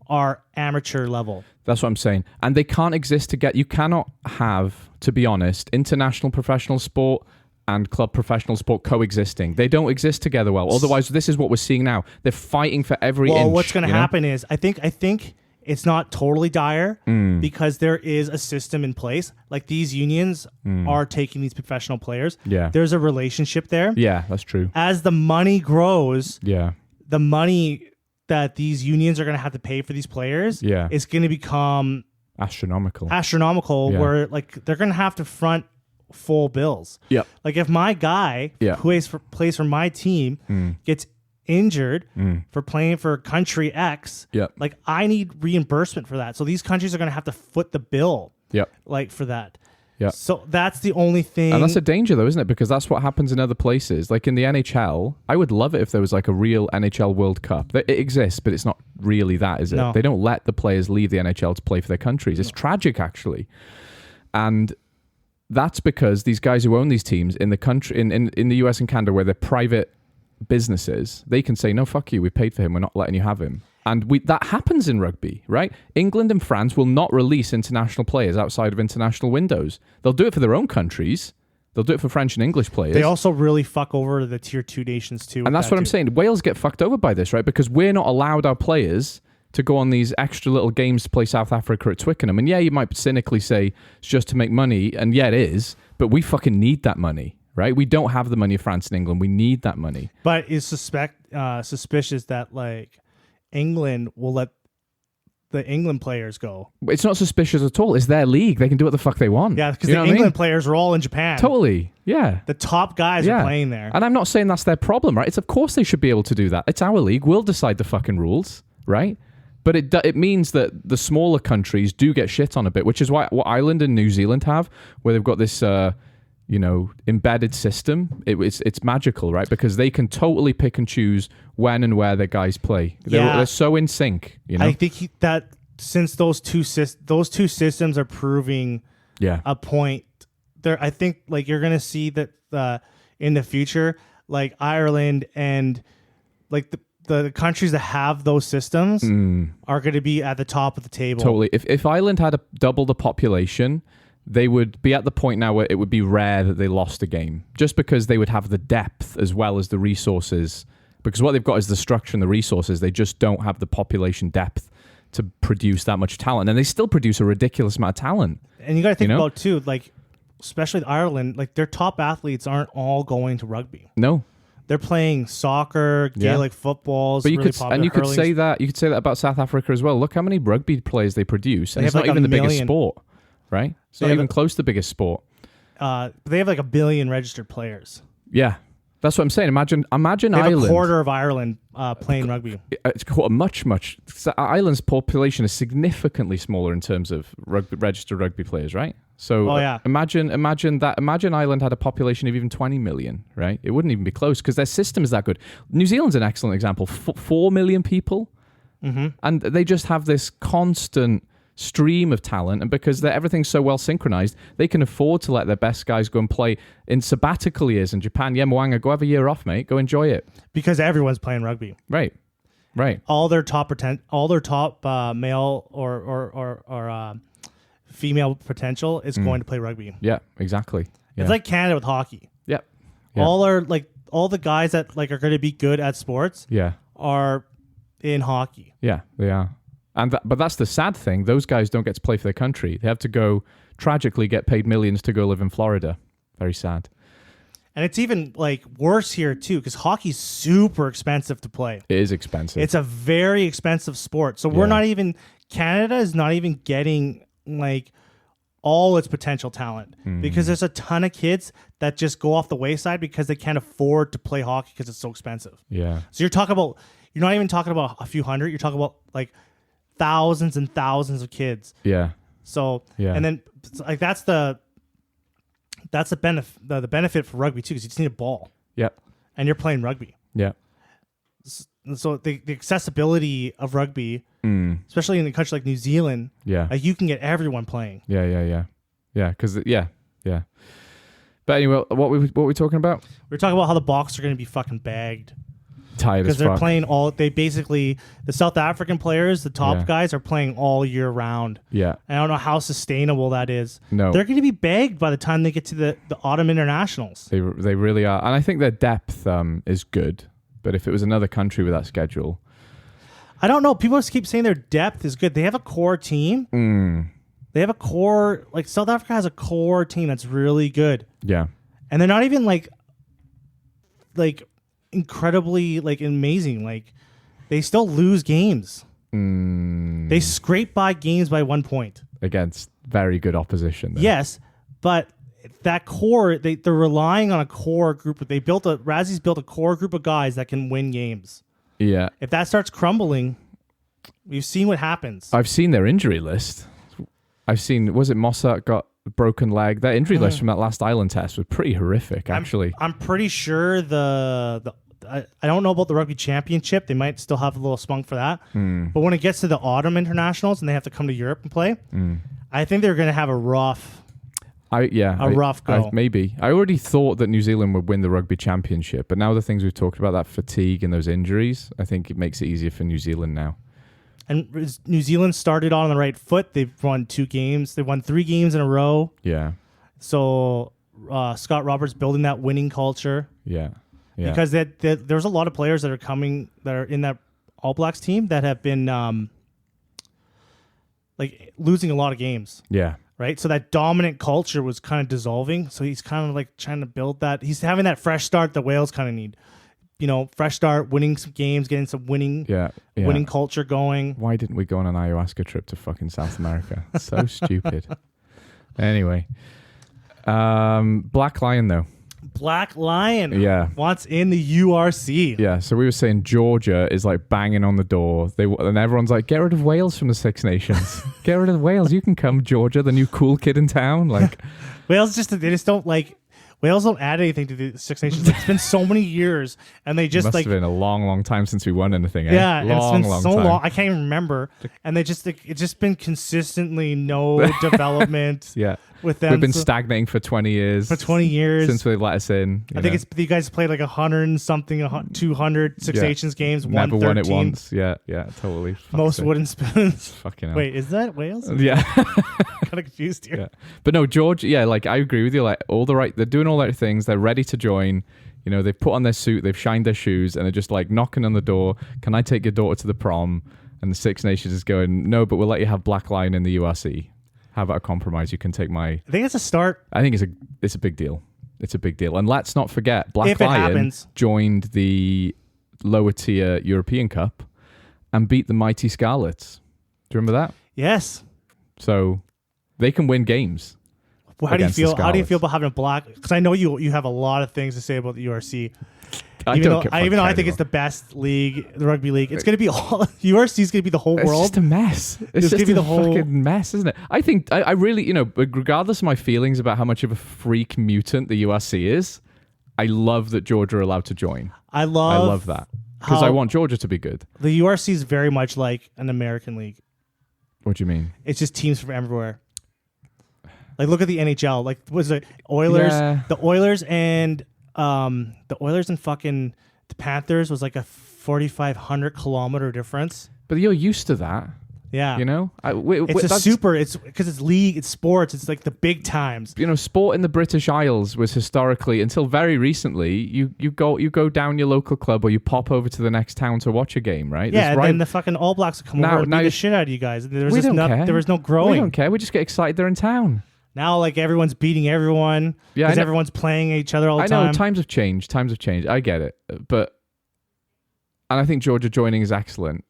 are amateur level. That's what I'm saying. And they can't exist together. You cannot have, to be honest, international professional sport and club professional sport coexisting. They don't exist together well. Otherwise, this is what we're seeing now. They're fighting for every inch. Well, what's going to happen is, I think it's not totally dire because there is a system in place. Like, these unions are taking these professional players. Yeah. There's a relationship there. Yeah, that's true. As the money grows, the money that these unions are going to have to pay for these players is going to become astronomical. Astronomical, where like they're gonna have to front full bills. Yep. Like if my guy who plays for my team gets injured for playing for country X, like I need reimbursement for that. So these countries are gonna have to foot the bill. Like for that. Yeah. So that's the only thing. And that's a danger though, isn't it? Because that's what happens in other places. Like in the NHL, I would love it if there was like a real NHL World Cup. It exists, but it's not really that, is it? No. They don't let the players leave the NHL to play for their countries. It's tragic, actually. And that's because these guys who own these teams in the country, in the US and Canada, where they're private businesses, they can say, no, fuck you, we paid for him, we're not letting you have him. And that happens in rugby, right? England and France will not release international players outside of international windows. They'll do it for their own countries. They'll do it for French and English players. They also really fuck over the tier 2 nations too. And that's what I'm saying. Wales get fucked over by this, right? Because we're not allowed our players to go on these extra little games to play South Africa at Twickenham. And yeah, you might cynically say it's just to make money. And yeah, it is. But we fucking need that money, right? We don't have the money of France and England. We need that money. But it's suspicious that like England will let the England players go. It's not suspicious at all. It's their league. They can do what the fuck they want. Yeah, because the England players are all in Japan. Totally. Yeah. The top guys are playing there. And I'm not saying that's their problem, right? It's of course they should be able to do that. It's our league. We'll decide the fucking rules, right? But it means that the smaller countries do get shit on a bit, which is what Ireland and New Zealand have, where they've got this embedded system. It's magical, right? Because they can totally pick and choose when and where their guys play. They're so in sync. I think that since those two systems are proving a point, there, I think like you're gonna see that in the future, like Ireland and like the countries that have those systems are going to be at the top of the table. Totally. If Ireland had double the population, they would be at the point now where it would be rare that they lost a game, just because they would have the depth as well as the resources. Because what they've got is the structure and the resources. They just don't have the population depth to produce that much talent. And they still produce a ridiculous amount of talent. And you got to think about, too, like, especially with Ireland, like their top athletes aren't all going to rugby. No. They're playing soccer, Gaelic footballs. But you really could say that about South Africa as well. Look how many rugby players they produce. And it's not even the biggest sport, right? It's not even close to the biggest sport. They have like 1 billion registered players. Yeah. That's what I'm saying. Imagine they have Ireland. A quarter of Ireland playing rugby. It's much. Ireland's population is significantly smaller in terms of registered rugby players, right? So imagine Ireland had a population of even 20 million, right? It wouldn't even be close because their system is that good. New Zealand's an excellent example. 4 million people, and they just have this constant stream of talent, and because everything's so well synchronized, they can afford to let their best guys go and play in sabbatical years in Japan. Yeah, Moanga, go have a year off, mate. Go enjoy it. Because everyone's playing rugby. Right. All their top male or female potential is going to play rugby. Yeah, exactly. Yeah. It's like Canada with hockey. Yeah. All the guys that like are going to be good at sports. Are in hockey. Yeah, they are. But that's the sad thing. Those guys don't get to play for their country. They have to go, tragically, get paid millions to go live in Florida. Very sad. And it's even like worse here too, because hockey's super expensive to play. It is expensive. It's a very expensive sport. So Canada is not even getting like all its potential talent because there's a ton of kids that just go off the wayside because they can't afford to play hockey because it's so expensive. Yeah. So you're not even talking about a few hundred. You're talking about like thousands and thousands of kids. Yeah. So and then like that's the benefit. The benefit for rugby too, because you just need a ball. Yep. And you're playing rugby. Yeah. So the accessibility of rugby, especially in a country like New Zealand, you can get everyone playing. Yeah. Because But anyway, what were we talking about? We were talking about how the Boks are going to be fucking bagged. Tired as fuck. Because they're playing the South African players, the top guys, are playing all year round. Yeah. And I don't know how sustainable that is. No. They're going to be bagged by the time they get to the autumn internationals. They really are. And I think their depth is good. But if it was another country with that schedule. I don't know. People just keep saying their depth is good. They have a core team. They have a core. Like South Africa has a core team that's really good. Yeah. And they're not even like incredibly like amazing. Like they still lose games. They scrape by games by 1 point. against very good opposition. Though. Yes, but that core, they're relying on a core group. Razzi's built a core group of guys that can win games. Yeah. If that starts crumbling, we've seen what happens. I've seen their injury list. Was it Mossad got a broken leg? That injury list from that last island test was pretty horrific, actually. I'm pretty sure I don't know about the rugby championship. They might still have a little spunk for that. But when it gets to the autumn internationals and they have to come to Europe and play, I think they're going to have a rough go. Maybe. I already thought that New Zealand would win the rugby championship, but now the things we've talked about, that fatigue and those injuries, I think it makes it easier for New Zealand now. And New Zealand started on the right foot. They've won 2 games. They've won 3 games in a row. Yeah. So Scott Roberts building that winning culture. Yeah. Because there's a lot of players that are in that All Blacks team that have been like losing a lot of games. Yeah. Right? So that dominant culture was kind of dissolving. So he's kind of like trying to build that. He's having that fresh start that Wales kind of need. Fresh start, winning some games, getting some winning culture going. Why didn't we go on an ayahuasca trip to fucking South America? So stupid. Anyway. Black Lion, though. Black Lion wants in the URC. Yeah, so we were saying Georgia is like banging on the door. And everyone's like, get rid of Wales from the Six Nations. Get rid of Wales. You can come, Georgia, the new cool kid in town. Like Wales Wales don't add anything to the Six Nations. It's been so many years, and they just must have been a long time since we won anything. Yeah, long, it's been so time. long. I can't even remember. And they it's just been consistently no development. Yeah, with them. We've been stagnating for 20 years. Since they let us in. I think you guys played like 100 and something, 200 Six Nations games. Never won it 13. once. Yeah, totally. Most wooden spoons. Fucking hell. Wait, is that Wales? Yeah. Kind of confused here. Yeah. But no, Georgia. Yeah, like I agree with you. Like they're doing all the right things. They're ready to join. They've put on their suit, they've shined their shoes, and they're just like knocking on the door. Can I take your daughter to the prom? And the Six Nations is going, no, but we'll let you have Black Lion in the URC. How about a compromise? You can take my... I think it's a start. I think it's a big deal. It's a big deal. And let's not forget, Black Lion joined the lower tier European Cup and beat the mighty Scarlets. Do you remember that? Yes. So they can win games. Well, how do you feel? How do you feel about having a black? Because I know you have a lot of things to say about the URC. Even though I think it's the best league, the rugby league, it's going to be all URC is going to be the whole world. It's just a mess. It's just a fucking mess, isn't it? I think I really, regardless of my feelings about how much of a freak mutant the URC is, I love that Georgia are allowed to join. I love that because I want Georgia to be good. The URC is very much like an American league. What do you mean? It's just teams from everywhere. Like, look at the NHL. Like, was it Oilers? Yeah. The Oilers and fucking the Panthers was like a 4,500 kilometer difference. But you're used to that. Yeah. It's because it's league, it's sports, it's like the big times. Sport in the British Isles was historically, until very recently, you go down your local club or you pop over to the next town to watch a game, right? Yeah, and then the fucking All Blacks would come over and beat the shit out of you guys. There was no growing. We don't care. We just get excited they're in town. Now, like, everyone's beating everyone because everyone's playing each other all the time. I know, times have changed. I get it. And I think Georgia joining is excellent.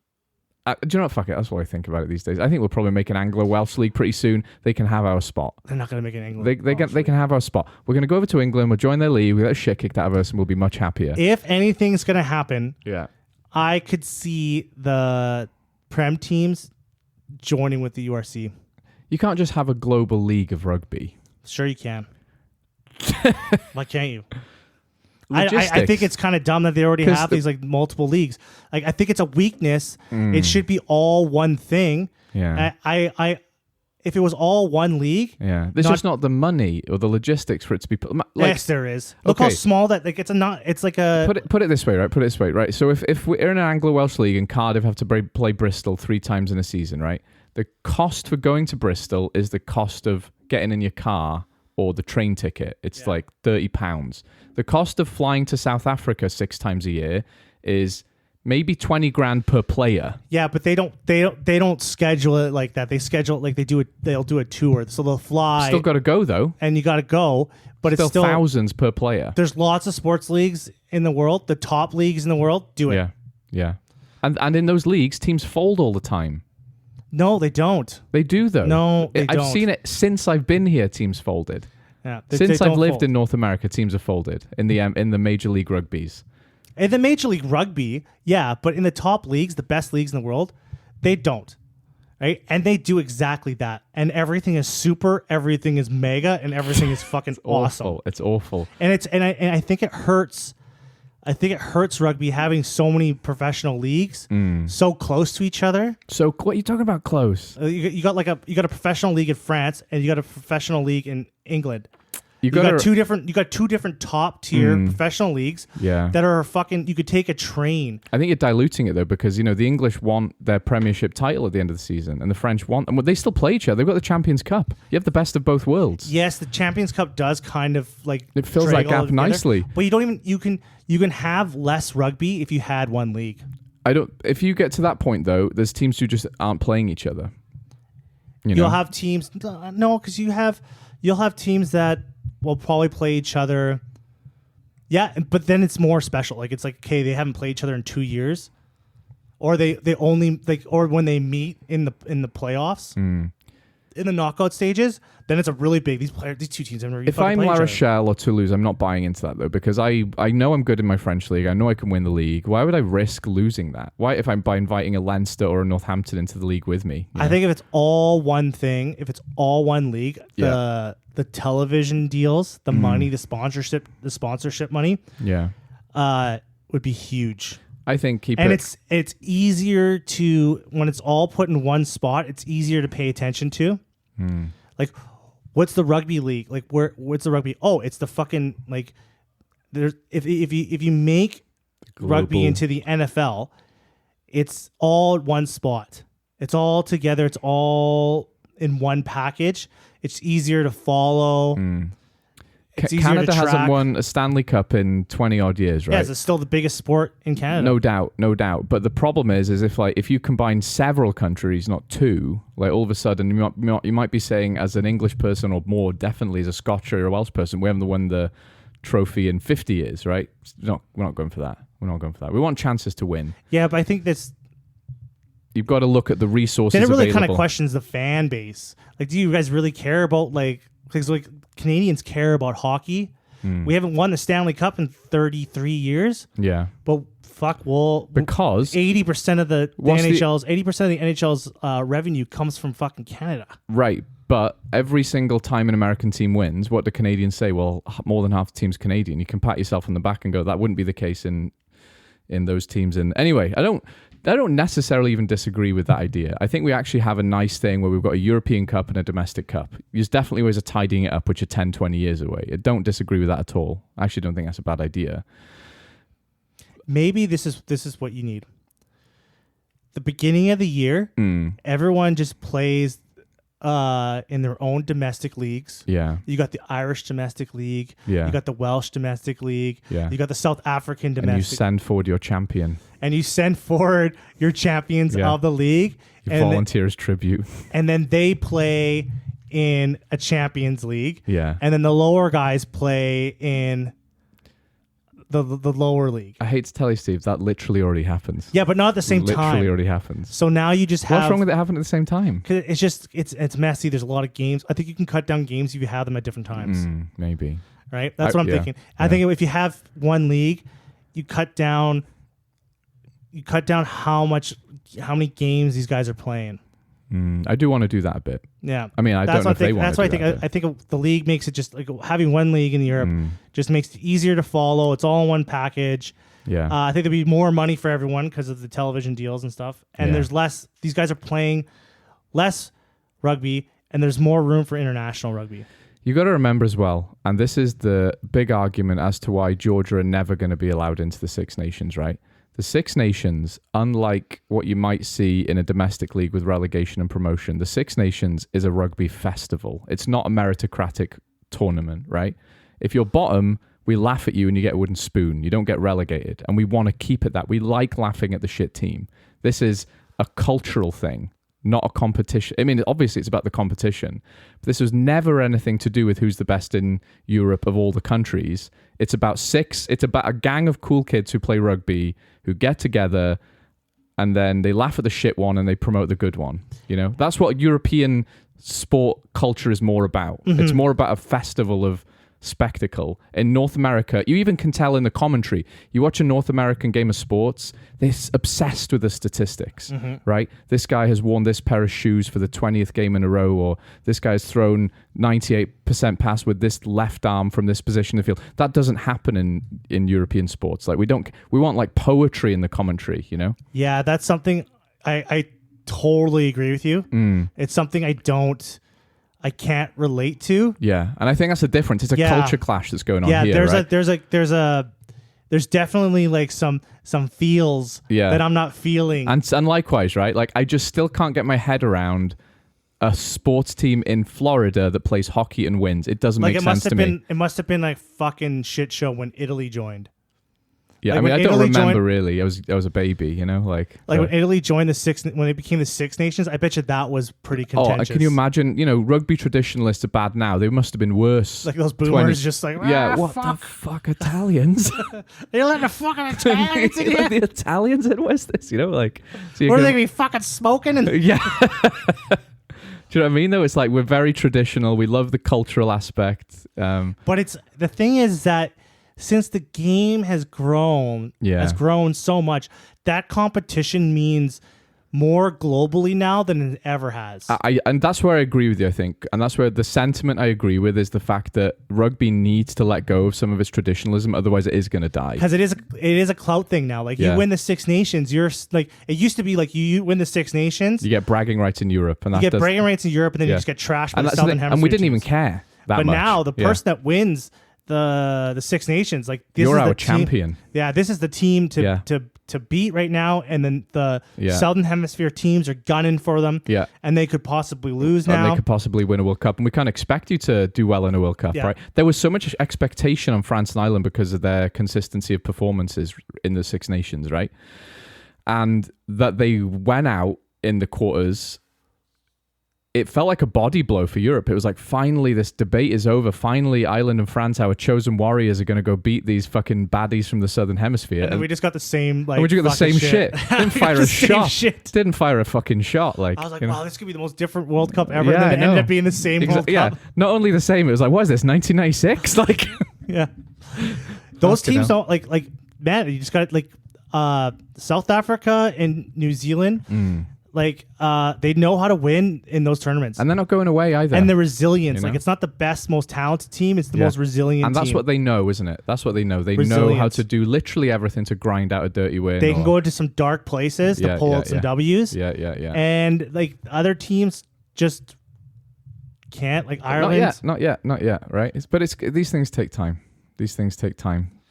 Do you know what? Fuck it. That's what I think about it these days. I think we'll probably make an Anglo-Welsh league pretty soon. They can have our spot. They're not going to make an Anglo. They can have our spot. We're going to go over to England. We'll join their league. We'll get shit kicked out of us, and we'll be much happier. If anything's going to happen, yeah, I could see the Prem teams joining with the URC. You can't just have a global league of rugby. Sure you can. Why can't you? I think it's kind of dumb that they already have these like multiple leagues. Like, I think it's a weakness. It should be all one thing. Yeah. If it was all one league, there's just not the money or the logistics for it to be. Yes, there is. Look how small that. Like, it's like a. Put it this way, right? Put it this way, right? So if we're in an Anglo-Welsh league and Cardiff have to play Bristol 3 times in a season, right? The cost for going to Bristol is the cost of getting in your car or the train ticket. It's like £30. The cost of flying to South Africa 6 times a year is maybe 20 grand per player. Yeah, but they don't schedule it like that. They schedule it like they'll do a tour. So they'll fly. Still got to go though. And you got to go, but it's still thousands per player. There's lots of sports leagues in the world. The top leagues in the world do it. Yeah. And in those leagues, teams fold all the time. No, they don't. They do though. No, they I've don't. seen it since I've been here. Teams folded. Yeah, Since they I've don't lived fold. in North America, teams have folded in the Major League Rugbies. In the Major League Rugby, yeah, but in the top leagues, the best leagues in the world, they don't. Right? And they do exactly that. And everything is super, everything is mega, and everything is fucking awesome. Awful. It's awful. And I think it hurts. I think it hurts rugby having so many professional leagues so close to each other. So what are you talking about close? You got a professional league in France and you got a professional league in England. You got two different top tier professional leagues Yeah. that are fucking. You could take a train. I think you're diluting it though, because the English want their Premiership title at the end of the season, and the French want, and they still play each other. They've got the Champions Cup. You have the best of both worlds. Yes, the Champions Cup does kind of like It fills drag that all gap together, nicely. But you can have less rugby if you had one league. If you get to that point though, there's teams who just aren't playing each other. You'll have teams. No, because you'll have teams that will probably play each other. Yeah, but then it's more special. Like it's like, okay, they haven't played each other in 2 years, or they only or when they meet in the playoffs, in the knockout stages, then it's a really big. These two teams have never. If I'm La Rochelle or Toulouse, I'm not buying into that though, because I know I'm good in my French league. I know I can win the league. Why would I risk losing that? Why, if I'm by inviting a Leinster or a Northampton into the league with me? I think if it's all one thing, if it's all one league, the television deals, the money, the sponsorship money, would be huge. I think it's easier to, when it's all put in one spot, it's easier to pay attention to. Like, what's the rugby league? Like, what's the rugby? Oh, it's the fucking, like, there's if you make rugby into the NFL, it's all one spot. It's all together. It's all in one package. It's easier to follow. It's easier Canada to track. hasn't won a Stanley Cup in 20 odd years, right? Yes, it's still the biggest sport in Canada. No doubt. But the problem is if you combine several countries, not two, like all of a sudden you might be saying, as an English person, or more definitely as a Scotch or a Welsh person, we haven't won the trophy in 50 years, right? No, we're not going for that. We want chances to win. Yeah, but I think You've got to look at the resources then it really available. kind of questions the fan base. Like, do you guys really care about, because Canadians care about hockey? We haven't won the Stanley Cup in 33 years. Yeah. But because 80% of the NHL's revenue comes from fucking Canada. Right. But every single time an American team wins, what do Canadians say? Well, more than half the team's Canadian. You can pat yourself on the back and go, that wouldn't be the case in those teams. And anyway, I don't necessarily even disagree with that idea. I think we actually have a nice thing where we've got a European Cup and a domestic cup. There's definitely ways of tidying it up, which are 10, 20 years away. I don't disagree with that at all. I actually don't think that's a bad idea. Maybe this is what you need. The beginning of the year, everyone just plays in their own domestic leagues. Yeah. You got the Irish domestic league. Yeah. You got the Welsh domestic league. Yeah. You got the South African domestic. And you send forward your champion. And you send forward your champions of the league. You volunteer as tribute. And then they play in a Champions League. Yeah. And then the lower guys play in the lower league. I hate to tell you, Steve, that literally already happens. Yeah, but not at the same time. Literally already happens. So now you just have... What's wrong with it happening at the same time? Cause it's messy. There's a lot of games. I think you can cut down games if you have them at different times. Maybe. Right? That's what I'm thinking. I think if you have one league, you cut down how many games these guys are playing. I do want to do that a bit. Yeah. I mean, I don't know if they want That's to why do that. I think the league makes it just like having one league in Europe just makes it easier to follow. It's all in one package. Yeah. I think there'd be more money for everyone because of the television deals and stuff. And there's less. These guys are playing less rugby, and there's more room for international rugby. You got to remember as well, and this is the big argument as to why Georgia are never going to be allowed into the Six Nations, right? The Six Nations, unlike what you might see in a domestic league with relegation and promotion, the Six Nations is a rugby festival. It's not a meritocratic tournament, right? If you're bottom, we laugh at you and you get a wooden spoon. You don't get relegated. And we want to keep it that. We like laughing at the shit team. This is a cultural thing, not a competition. I mean, obviously it's about the competition, but this was never anything to do with who's the best in Europe of all the countries. It's about a gang of cool kids who play rugby, who get together and then they laugh at the shit one and they promote the good one. You know, that's what European sport culture is more about. It's more about a festival of spectacle. In North America, you even can tell in the commentary. You watch a North American game of sports, they're obsessed with the statistics, right? This guy has worn this pair of shoes for the 20th game in a row, or this guy's thrown 98% pass with this left arm from this position of the field. That doesn't happen in European sports. Like we want like poetry in the commentary, you know? Yeah, that's something I totally agree with you. It's something I can't relate to. Yeah, and I think that's the difference. It's a culture clash that's going on here. Yeah, there's definitely like some feels that I'm not feeling. And likewise, right? Like I just still can't get my head around a sports team in Florida that plays hockey and wins. It doesn't make sense to me. It must have been like fucking shit show when Italy joined. Yeah, like I don't remember really. I was a baby, you know, like when Italy joined when they became the Six Nations. I bet you that was pretty contentious. Can you imagine? You know, rugby traditionalists are bad now. They must have been worse. Like those boomers, just like what the fuck, Italians? They're letting the fucking Italians in here. The Italians in what's this? You know, like what are they gonna be fucking smoking? And yeah. Do you know what I mean? Though it's like we're very traditional. We love the cultural aspect. But it's the thing is that since the game has grown so much, that competition means more globally now than it ever has. And that's where I agree with you, I think. And that's where the sentiment I agree with is the fact that rugby needs to let go of some of its traditionalism, otherwise it is going to die. Because it is a clout thing now. Like you win the Six Nations, you're like, it used to be like you win the Six Nations, you get bragging rights in Europe, and you get bragging rights in Europe, and then you just get trashed by the Southern Hemisphere. And we didn't even care that but much. Now the person that wins the Six Nations, like this you're is our the champion. Team, yeah, this is the team to beat right now, and then the Southern Hemisphere teams are gunning for them. Yeah, and they could possibly lose now. And they could possibly win a World Cup, and we can't expect you to do well in a World Cup, right? There was so much expectation on France and Ireland because of their consistency of performances in the Six Nations, right? And that they went out in the quarters. It felt like a body blow for Europe. It was like, finally, this debate is over. Finally, Ireland and France, our chosen warriors, are going to go beat these fucking baddies from the Southern Hemisphere. And we just got the same, like, and we just got the same shit. Didn't fire a shot. Shit. Didn't fire a fucking shot. Like, I was like, wow, this could be the most different World Cup ever. Yeah, and then it ended up being the same World Cup. Yeah, not only the same. It was like, what is this, 1996? Like, yeah. Those teams don't, like, man, you just got, like, South Africa and New Zealand. Like, they know how to win in those tournaments. And they're not going away either. And the resilience. You know? Like, it's not the best, most talented team. It's the most resilient team. And that's what they know, isn't it? That's what they know. They know how to do literally everything to grind out a dirty win. They can go into some dark places to pull out some W's. Yeah. And, like, other teams just can't. Like, Ireland. Not yet, right? But these things take time.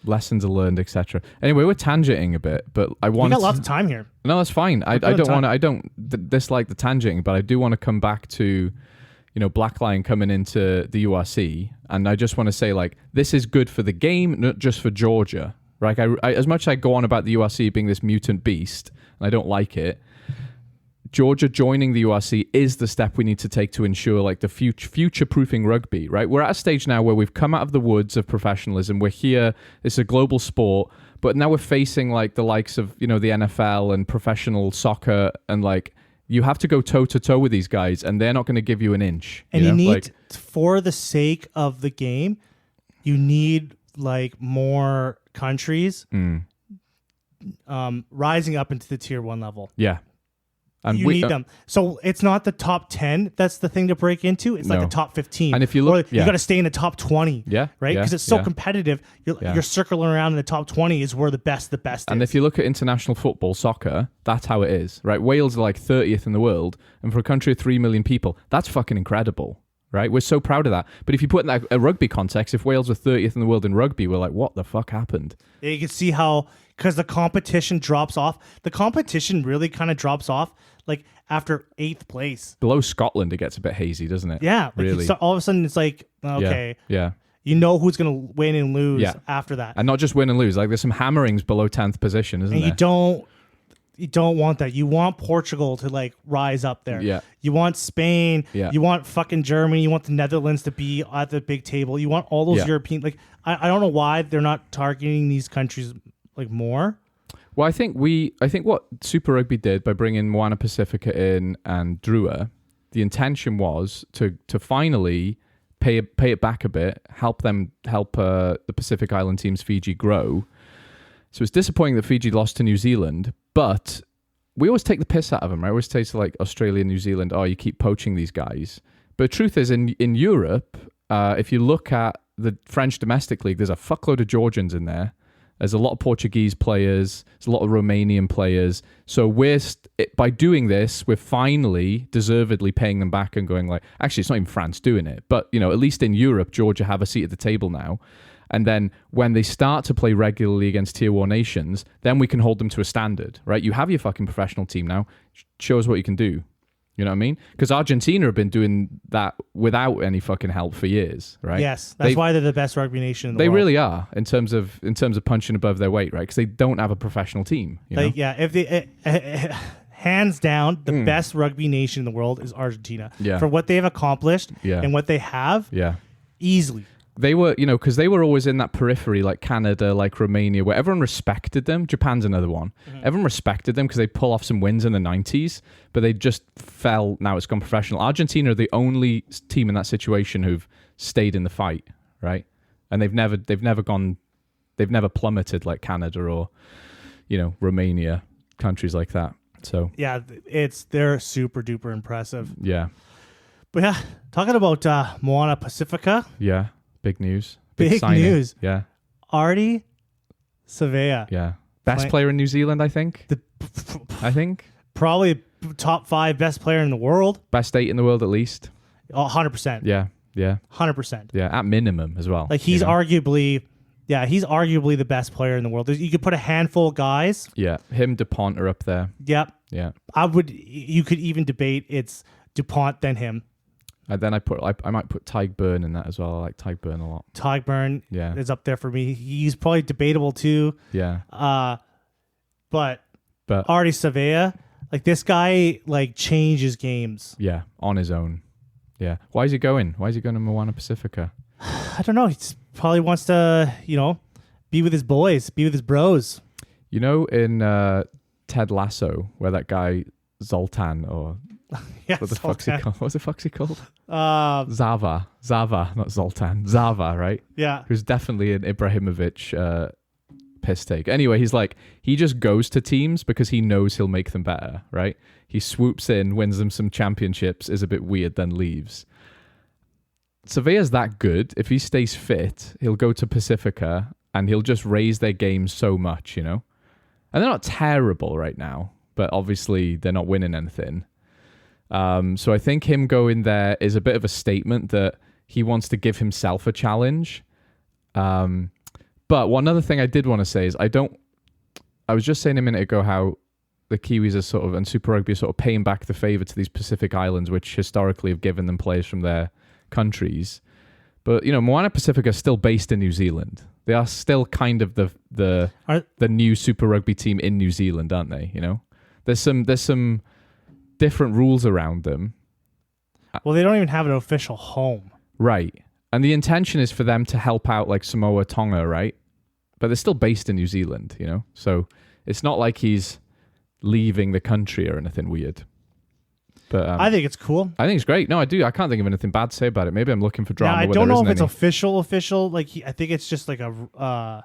Lessons are learned, etc. Anyway, we're tangenting a bit, but I want. We got lots of time here. No, that's fine. I don't dislike the tangenting, but I do want to come back to, you know, Black Lion coming into the URC, and I just want to say, like, this is good for the game, not just for Georgia. Right? I as much as I go on about the URC being this mutant beast, and I don't like it. Georgia joining the URC is the step we need to take to ensure, like, the future-proofing rugby, right? We're at a stage now where we've come out of the woods of professionalism. We're here. It's a global sport. But now we're facing, like, the likes of, you know, the NFL and professional soccer. And, like, you have to go toe-to-toe with these guys, and they're not going to give you an inch. And you need, for the sake of the game, you need, like, more countries rising up into the tier 1 level. Yeah. And you need them. So it's not the top 10 that's the thing to break into. It's like the top 15. And if you look, you got to stay in the top 20. Yeah. Right? Because it's so competitive. You're circling around in the top 20 is where the best And if you look at international football, soccer, that's how it is. Right? Wales are like 30th in the world. And for a country of 3 million people, that's fucking incredible. Right? We're so proud of that. But if you put in a rugby context, if Wales were 30th in the world in rugby, we're like, what the fuck happened? Yeah, you can see how, because the competition drops off. The competition really kind of drops off. Like after 8th place. Below Scotland, it gets a bit hazy, doesn't it? Yeah. Like really. So all of a sudden, it's like, okay. Yeah. You know who's going to win and lose after that. And not just win and lose. Like, there's some hammerings below 10th position, isn't there? You don't want that. You want Portugal to, like, rise up there. Yeah. You want Spain. Yeah. You want fucking Germany. You want the Netherlands to be at the big table. You want all those European. Like, I don't know why they're not targeting these countries, like, more. Well, I think what Super Rugby did by bringing Moana Pacifica in and Drua, the intention was to finally pay it back a bit, help the Pacific Island teams Fiji grow. So it's disappointing that Fiji lost to New Zealand, but we always take the piss out of them. I always say to like Australia, New Zealand, oh, you keep poaching these guys. But the truth is, in Europe, if you look at the French domestic league, there's a fuckload of Georgians in there. There's a lot of Portuguese players. There's a lot of Romanian players. So by doing this, we're finally deservedly paying them back and going like, actually, it's not even France doing it. But, you know, at least in Europe, Georgia have a seat at the table now. And then when they start to play regularly against tier 1 nations, then we can hold them to a standard, right? You have your fucking professional team now. Show us what you can do. You know what I mean? Because Argentina have been doing that without any fucking help for years, right? Yes, that's why they're the best rugby nation in the world. They really are in terms of punching above their weight, right? Because they don't have a professional team. You know? Yeah, if they hands down, the best rugby nation in the world is Argentina. Yeah. For what they've accomplished Yeah. and what they have, easily. They were, you know, because they were always in that periphery, like Canada, like Romania, where everyone respected them. Japan's another one. Everyone respected them because they pull off some wins in the 90s, but they just fell. Now it's gone professional. Argentina are the only team in that situation who've stayed in the fight, right? And they've never plummeted like Canada or, you know, Romania, countries like that. So yeah, they're super duper impressive. Yeah. But yeah, talking about Moana Pacifica. Yeah. Big news. Big signing. news. Yeah. Artie Savea. Yeah. Best player in New Zealand, I think. Probably top 5 best player in the world. Best 8 in the world at least. 100%. Yeah. Yeah. 100%. Yeah. At minimum as well. Like he's arguably the best player in the world. You could put a handful of guys. Yeah. Him, DuPont are up there. Yep. Yeah. You could even debate it's DuPont than him. And then I might put Tyg Burn in that as well. I like Tyg Burn a lot. Tyg Burn is up there for me. He's probably debatable too. Yeah. But Artie Savea, like this guy, like changes games. Yeah, on his own. Yeah. Why is he going? Why is he going to Moana Pacifica? I don't know. He probably wants to, you know, be with his boys, be with his bros. You know, in Ted Lasso, where that guy Zoltan or yeah, what the fuck's he called? What's the fuck's he called? Zava, not Zoltan. Zava, right? Yeah. Who's definitely an Ibrahimovic piss take. Anyway, he's like, he just goes to teams because he knows he'll make them better, right? He swoops in, wins them some championships, is a bit weird, then leaves. Surveyor's that good. If he stays fit, he'll go to Pacifica and he'll just raise their game so much, you know? And they're not terrible right now, but obviously they're not winning anything. So I think him going there is a bit of a statement that he wants to give himself a challenge. But one other thing I did want to say is I was just saying a minute ago how the Kiwis are sort of, and Super Rugby are sort of paying back the favor to these Pacific Islands, which historically have given them players from their countries. But, you know, Moana Pacifica is still based in New Zealand. They are still kind of the new Super Rugby team in New Zealand, aren't they? You know, there's some different rules around them. Well, they don't even have an official home. Right. And the intention is for them to help out like Samoa, Tonga, right? But they're still based in New Zealand, you know? So it's not like he's leaving the country or anything weird. But I think it's cool. I think it's great. No, I do. I can't think of anything bad to say about it. Maybe I'm looking for drama. Yeah, I don't know if it's official. Like I think it's just like a strong.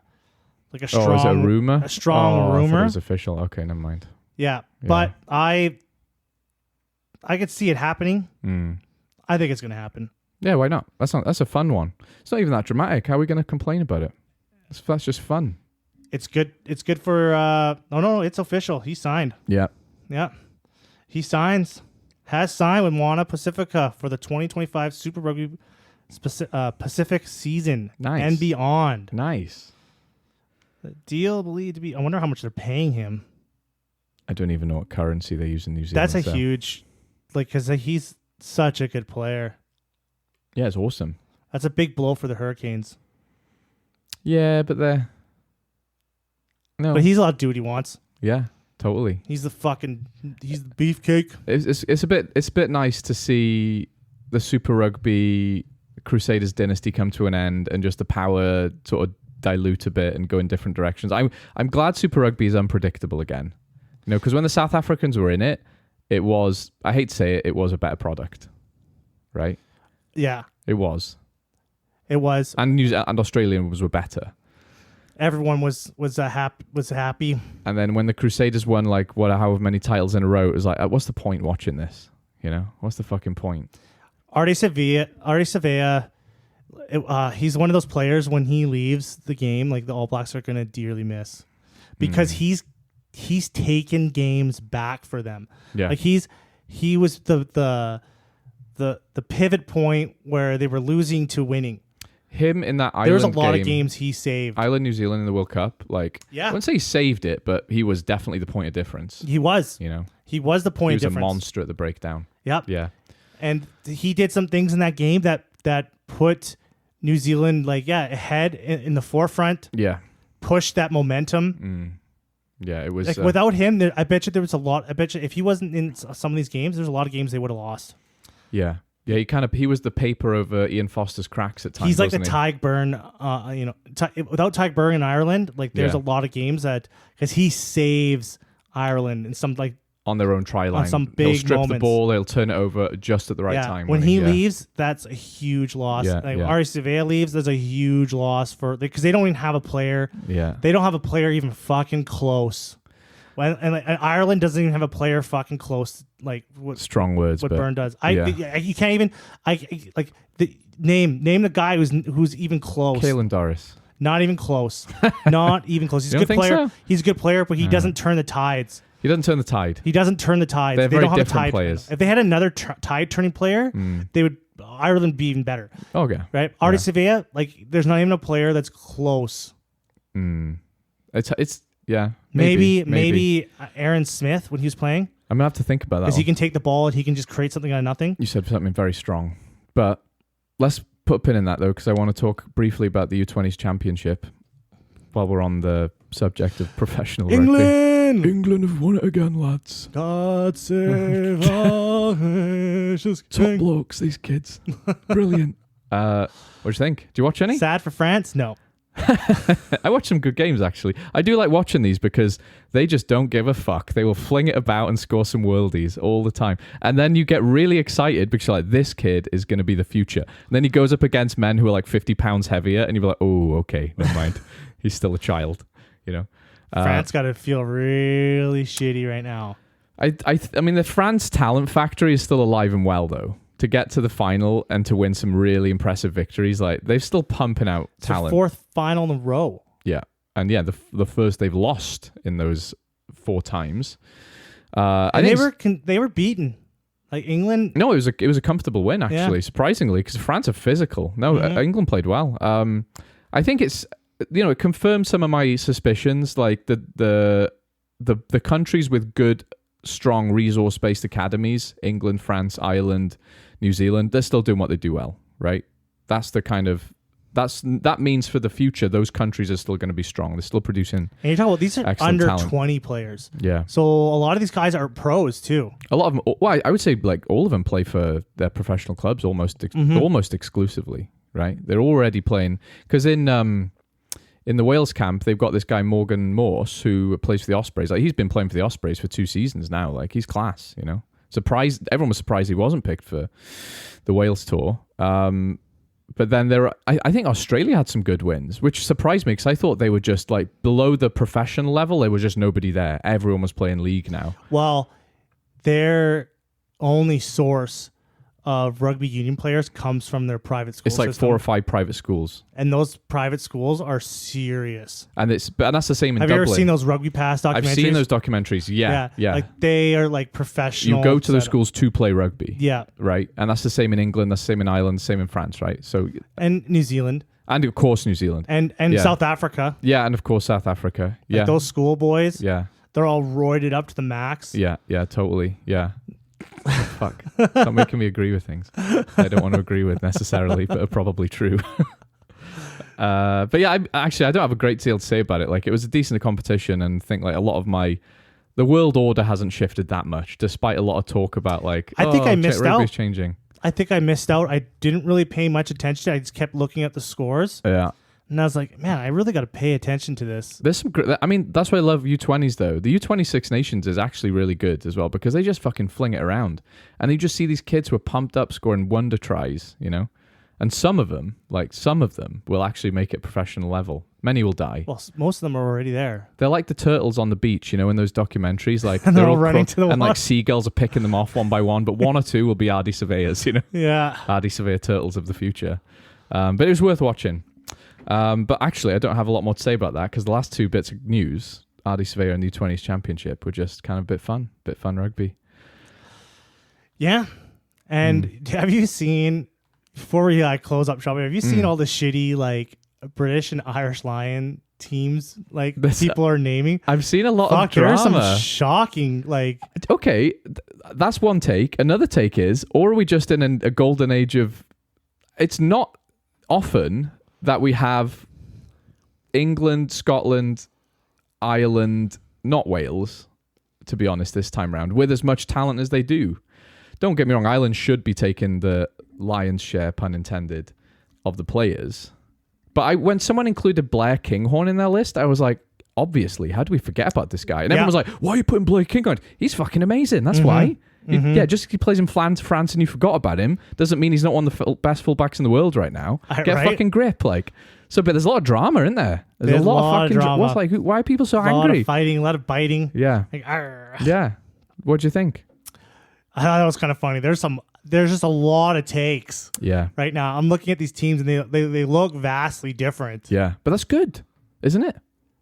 Oh, is it a rumor? A strong rumor. I thought it was official. Okay, never mind. Yeah, but I could see it happening. I think it's going to happen. Yeah, why not? That's a fun one. It's not even that dramatic. How are we going to complain about it? That's just fun. It's good. It's good for. No, it's official. He signed. Yeah. He has signed with Moana Pacifica for the 2025 Super Rugby Pacific season. Nice. And beyond. Nice. The deal believed to be. I wonder how much they're paying him. I don't even know what currency they use in New Zealand. That's a huge, because he's such a good player. Yeah, it's awesome. That's a big blow for the Hurricanes. Yeah, but they're... No. But he's allowed to do what he wants. Yeah, totally. He's the beefcake. It's a bit nice to see the Super Rugby Crusaders dynasty come to an end and just the power sort of dilute a bit and go in different directions. I'm glad Super Rugby is unpredictable again. You know, because when the South Africans were in it, it was, I hate to say it, it was a better product, right? Yeah, it was. It was. And and Australians were better. Everyone was happy. And then when the Crusaders won like however many titles in a row, it was like, what's the point watching this? You know, what's the fucking point? Artie Sevilla, he's one of those players when he leaves the game, like the All Blacks are gonna dearly miss, because he's taken games back for them. Yeah, like he was the pivot point where they were losing to winning. Him in that Ireland there was a lot game, of games he saved. Ireland, New Zealand in the World Cup. Like, yeah, I wouldn't say he saved it, but he was definitely the point of difference. He was. You know, he was the point of difference. He was a monster at the breakdown. Yep. Yeah. And he did some things in that game that put New Zealand ahead in the forefront. Yeah. Pushed that momentum. Yeah, it was without him. I bet you there was a lot. I bet you if he wasn't in some of these games, there's a lot of games they would have lost. Yeah. Yeah, he was the paper over Ian Foster's cracks at times. He's like the Tyg Byrne, without Tyg Byrne in Ireland, there's a lot of games that because he saves Ireland in some on their own try line. On some big he'll strip moments. the ball, he'll turn it over just at the right time. When he leaves, that's a huge loss. Ari Sevilla leaves, there's a huge loss because they don't even have a player. Yeah, they don't have a player even fucking close. And Ireland doesn't even have a player fucking close. Strong words. What Byrne does. You can't even. Name the guy who's even close. Caelan Doris. Not even close. Not even close. He's a good player. So? He's a good player, but he doesn't turn the tides. He doesn't turn the tide. He doesn't turn the tides. They're very don't have different a tide players. If they had another tide turning player, they would. Ireland be even better. Okay. Right. Artie Sevilla, there's not even a player that's close. It's yeah. Maybe Aaron Smith when he was playing. I'm gonna have to think about that. Because he can take the ball and he can just create something out of nothing. You said something very strong, but let's put a pin in that though, because I want to talk briefly about the U20s Championship while we're on the subject of professional rugby. England have won it again, lads. God save our nations. Top blokes, these kids. Brilliant. What do you think? Do you watch any? Sad for France? No. I watch some good games, actually. I do like watching these because they just don't give a fuck. They will fling it about and score some worldies all the time. And then you get really excited because you're like, this kid is going to be the future. And then he goes up against men who are like 50 pounds heavier and you're like, oh, okay, never mind. He's still a child, you know. France got to feel really shitty right now. I mean, the France talent factory is still alive and well, though. To get to the final and to win some really impressive victories, they're still pumping out talent. It's the fourth final in a row. Yeah, and yeah, the first they've lost in those 4 times. And they were beaten. England. No, it was a comfortable win actually, surprisingly, because France are physical. No, England played well. I think it's it confirmed some of my suspicions. Like the countries with good, strong resource-based academies, England, France, Ireland, New Zealand, they're still doing what they do well, right? That's the kind of that means for the future, those countries are still going to be strong. They're still producing. And you're talking about these are under talent. 20 players. Yeah. So a lot of these guys are pros too. A lot of them. Well, I would say all of them play for their professional clubs almost exclusively, right? They're already playing because in the Wales camp, they've got this guy, Morgan Morse, who plays for the Ospreys. He's been playing for the Ospreys for 2 seasons now. He's class, you know. Everyone was surprised he wasn't picked for the Wales tour. But then I think Australia had some good wins, which surprised me because I thought they were just below the professional level. There was just nobody there. Everyone was playing league now. Well, their only source of rugby union players comes from their private school system. 4 or 5 private schools. And those private schools are serious. And that's the same in Have Dublin. you ever seen those Rugby Pass documentaries? I've seen those documentaries, yeah. They are professional. You go to those schools to play rugby. Yeah. Right? And that's the same in England, that's the same in Ireland, same in France, right? And New Zealand. And of course New Zealand. And South Africa. Yeah, and of course South Africa. Yeah. Those schoolboys. Yeah. They're all roided up to the max. Yeah, totally. Yeah. Oh, fuck. Stop making me agree with things I don't want to agree with necessarily, but are probably true. But yeah, I don't have a great deal to say about it. It was a decent competition, and I think a lot of the world order hasn't shifted that much, despite a lot of talk about I think I missed out. Rugby's changing. I think I missed out. I didn't really pay much attention. I just kept looking at the scores. Yeah. And I was like, man, I really got to pay attention to this. There's some. I mean, that's why I love U20s though. The U20 Six Nations is actually really good as well because they just fucking fling it around, and you just see these kids who are pumped up, scoring wonder tries. You know, and some of them will actually make it professional level. Many will die. Well, most of them are already there. They're like the turtles on the beach, you know, in those documentaries. Like and they're all running to the and water. like seagulls are picking them off one by one, but one or two will be RD surveyors. You know, Yeah. RD surveyor turtles of the future. But it was worth watching. But actually, I don't have a lot more to say about that because the last two bits of news, RD Surveyor and the U20s Championship, were just kind of a bit fun rugby. Yeah. And have you seen, before we close up shop, have you seen all the shitty like British and Irish Lion teams like people are naming? I've seen a lot of There's drama. some shocking like. Okay, that's one take. Another take is, or are we just in a golden age of? It's not often that we have England, Scotland, Ireland, not Wales, to be honest, this time round, with as much talent as they do. Don't get me wrong, Ireland should be taking the lion's share, pun intended, of the players. But when someone included Blair Kinghorn in their list, I was like, obviously, how do we forget about this guy? And everyone was like, why are you putting Blair Kinghorn? He's fucking amazing, that's why. Yeah, just because he plays in France and you forgot about him doesn't mean he's not one of the best fullbacks in the world right now. Get a fucking grip, like. So, but there's a lot of drama, isn't there? There's a lot of fucking drama. What's like? Why are people so angry? A lot of fighting, a lot of biting. Yeah, Like, yeah. What'd you think? I thought that was kind of funny. There's just a lot of takes. Yeah, Right now, I'm looking at these teams and they look vastly different. yeah, but that's good, isn't it?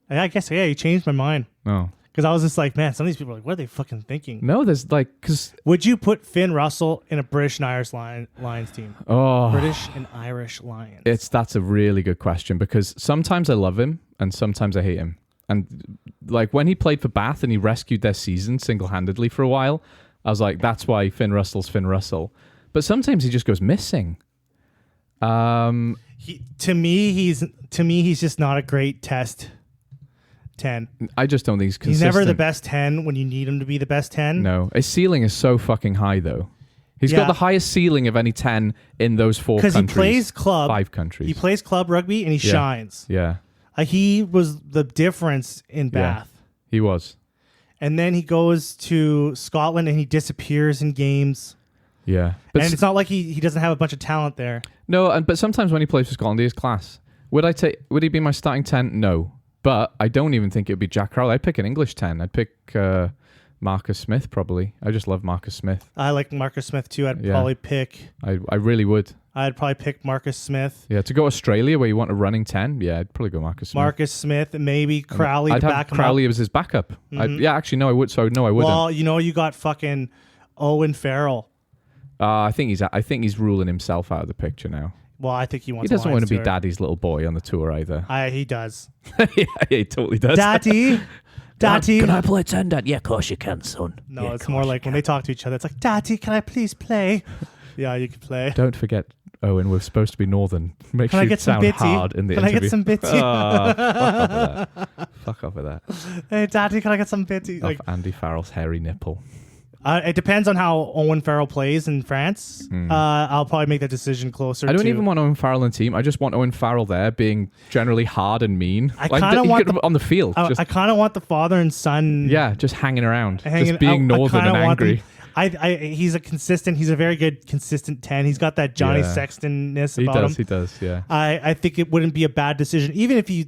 I guess you changed my mind No, because I was just like, man, some of these people are like, what are they fucking thinking? no. There's like, cause Would you put Finn Russell in a British and Irish Lions team? British and Irish Lions. that's a really good question because sometimes I love him and sometimes I hate him. And like when he played for Bath and he rescued their season single-handedly for a while, I was like, that's why Finn Russell's Finn Russell. But sometimes he just goes missing. To me, he's just not a great test 10. I just don't think he's consistent. He's never the best 10 when you need him to be the best 10. No, his ceiling is so fucking high though. He's got the highest ceiling of any 10 in those 4 countries. Because he plays club. 5 countries. He plays club rugby and he shines. Yeah. He was the difference in Bath. Yeah, he was. And then he goes to Scotland and he disappears in games. Yeah. But And it's not like he doesn't have a bunch of talent there. No, but sometimes when he plays for Scotland, he has class. Would he be my starting 10? No. But I don't even think it would be Jack Crowley. I'd pick an English 10. I'd pick Marcus Smith probably. I just love Marcus Smith. I like Marcus Smith too. I'd probably pick... I really would. I'd probably pick Marcus Smith. Yeah, to go Australia where you want a running 10, yeah, I'd probably go Marcus Smith. Marcus Smith and maybe Crowley to back him up. I'd have Crowley as his backup. Actually, no, I would. So, no, I wouldn't. Well, you got fucking Owen Farrell. I think he's ruling himself out of the picture now. Well, I think he wants. He doesn't want to be tour. Daddy's little boy on the tour either. He does. Yeah, he totally does. Daddy. Can I play 10, Dad? Yeah, of course you can, son. No, Yeah, it's more like when they talk to each other, it's like, Daddy, can I please play? Yeah, you can play. Don't forget, Owen, we're supposed to be northern. Make Can sure I you get some sound bitty? hard in the Can I interview. get some bitty? Fuck off with that. Hey, Daddy, can I get some bitty? Off Andy Farrell's hairy nipple. It depends on how Owen Farrell plays in France. I'll probably make that decision closer. I don't even want Owen Farrell in the team. I just want Owen Farrell there being generally hard and mean. I kind of want on the field. I kind of want the father and son. Yeah, just hanging around, just being northern and angry. He's a very good consistent 10. He's got that Johnny Sexton-ness about him. He does, yeah. I think it wouldn't be a bad decision, even if you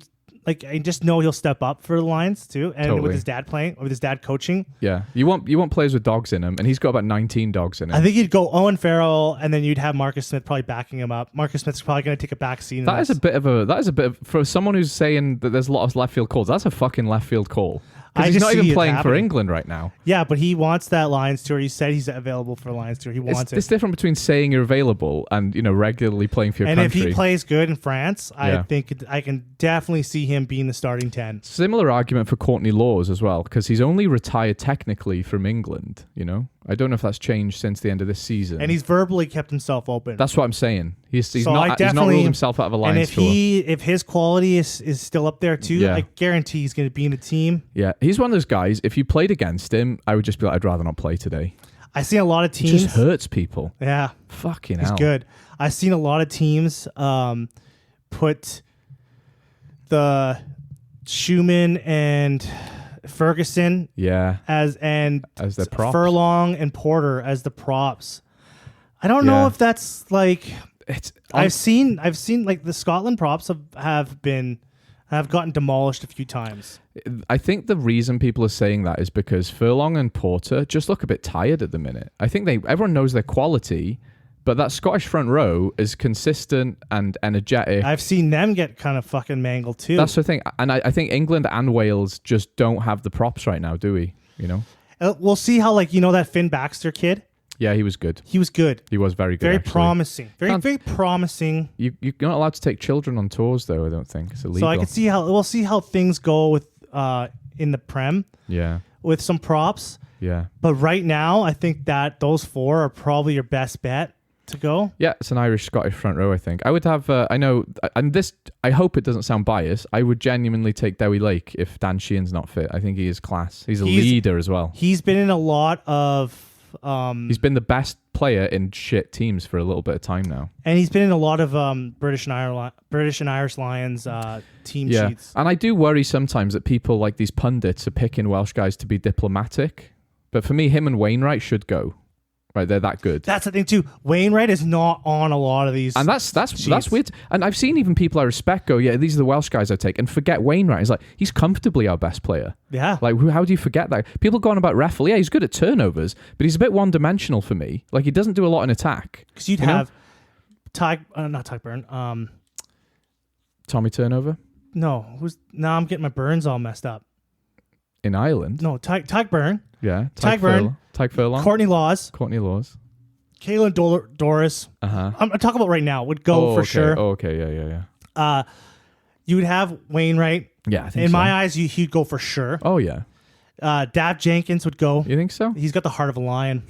I just know he'll step up for the Lions too, and with his dad playing, with his dad coaching. Yeah, you want players with dogs in him, and he's got about 19 dogs in him. I think you'd go Owen Farrell, and then you'd have Marcus Smith probably backing him up. Marcus Smith's probably going to take a back seat. That is a bit of for someone who's saying that there's a lot of left field calls. That's a fucking left field call. Because he's not even playing for England right now. Yeah, but he wants that Lions tour. He said he's available for Lions tour. He wants it. It's different between saying you're available and regularly playing for your country. And if he plays good in France, I think I can definitely see him being the starting 10. Similar argument for Courtney Laws as well, because he's only retired technically from England. I don't know if that's changed since the end of this season. And he's verbally kept himself open. That's what I'm saying. He's not ruled himself out of a Lions tour. And if his quality is still up there too, I guarantee he's going to be in the team. Yeah, he's one of those guys. If you played against him, I would just be like, I'd rather not play today. I see a lot of teams. It just hurts people. Yeah. Fucking hell. He's good. I've seen a lot of teams put the Schumann and Ferguson Yeah. as their props. Furlong and Porter as the props. I don't know Yeah. if that's like It's I've seen like the Scotland props have gotten demolished a few times. I think the reason people are saying that is because Furlong and Porter just look a bit tired at the minute. I think everyone knows their quality, but that Scottish front row is consistent and energetic. I've seen them get kind of fucking mangled too. That's the thing. And I think England and Wales just don't have the props right now, do we? You know? We'll see how that Finn Baxter kid. Yeah, he was good. He was good. He was very good. Very actually. promising. Very Can't- very promising. You're not allowed to take children on tours, though. I don't think it's illegal. So I can see we'll see how things go with in the Prem Yeah, with some props. yeah, But right now, I think that those four are probably your best bet to go. yeah. It's an Irish-Scottish front row. I think I would have. I know, and this. I hope it doesn't sound biased. I would genuinely take Dewi Lake if Dan Sheehan's not fit. I think he is class. He's a leader as well. He's been in a lot of. He's been the best player in shit teams for a little bit of time now. And he's been in a lot of British and Irish Lions team sheets. And I do worry sometimes that people like these pundits are picking Welsh guys to be diplomatic. But for me, him and Wainwright should go. Right, they're that good. That's the thing too. Wainwright is not on a lot of these. And that's weird. And I've seen even people I respect go, yeah, these are the Welsh guys I take, and forget Wainwright. It's like, he's comfortably our best player. Yeah. Like, how do you forget that? People go on about Reffel. Yeah, he's good at turnovers, but he's a bit one-dimensional for me. Like, he doesn't do a lot in attack. Because you'd have not Tyburn. Tommy Turnover? No, I'm getting my Burns all messed up. In Ireland? No, Tyburn. Yeah. Tyburn. Tyke Furlong? Courtney Laws. Courtney Laws. Kaylin Doris. Uh-huh. I'm talking about right now. Would go for okay. sure. Oh, okay, yeah. You would have Wainwright. Yeah, I think In so. my eyes, he'd go for sure. Oh, yeah. Dab Jenkins would go. You think so? He's got the heart of a lion.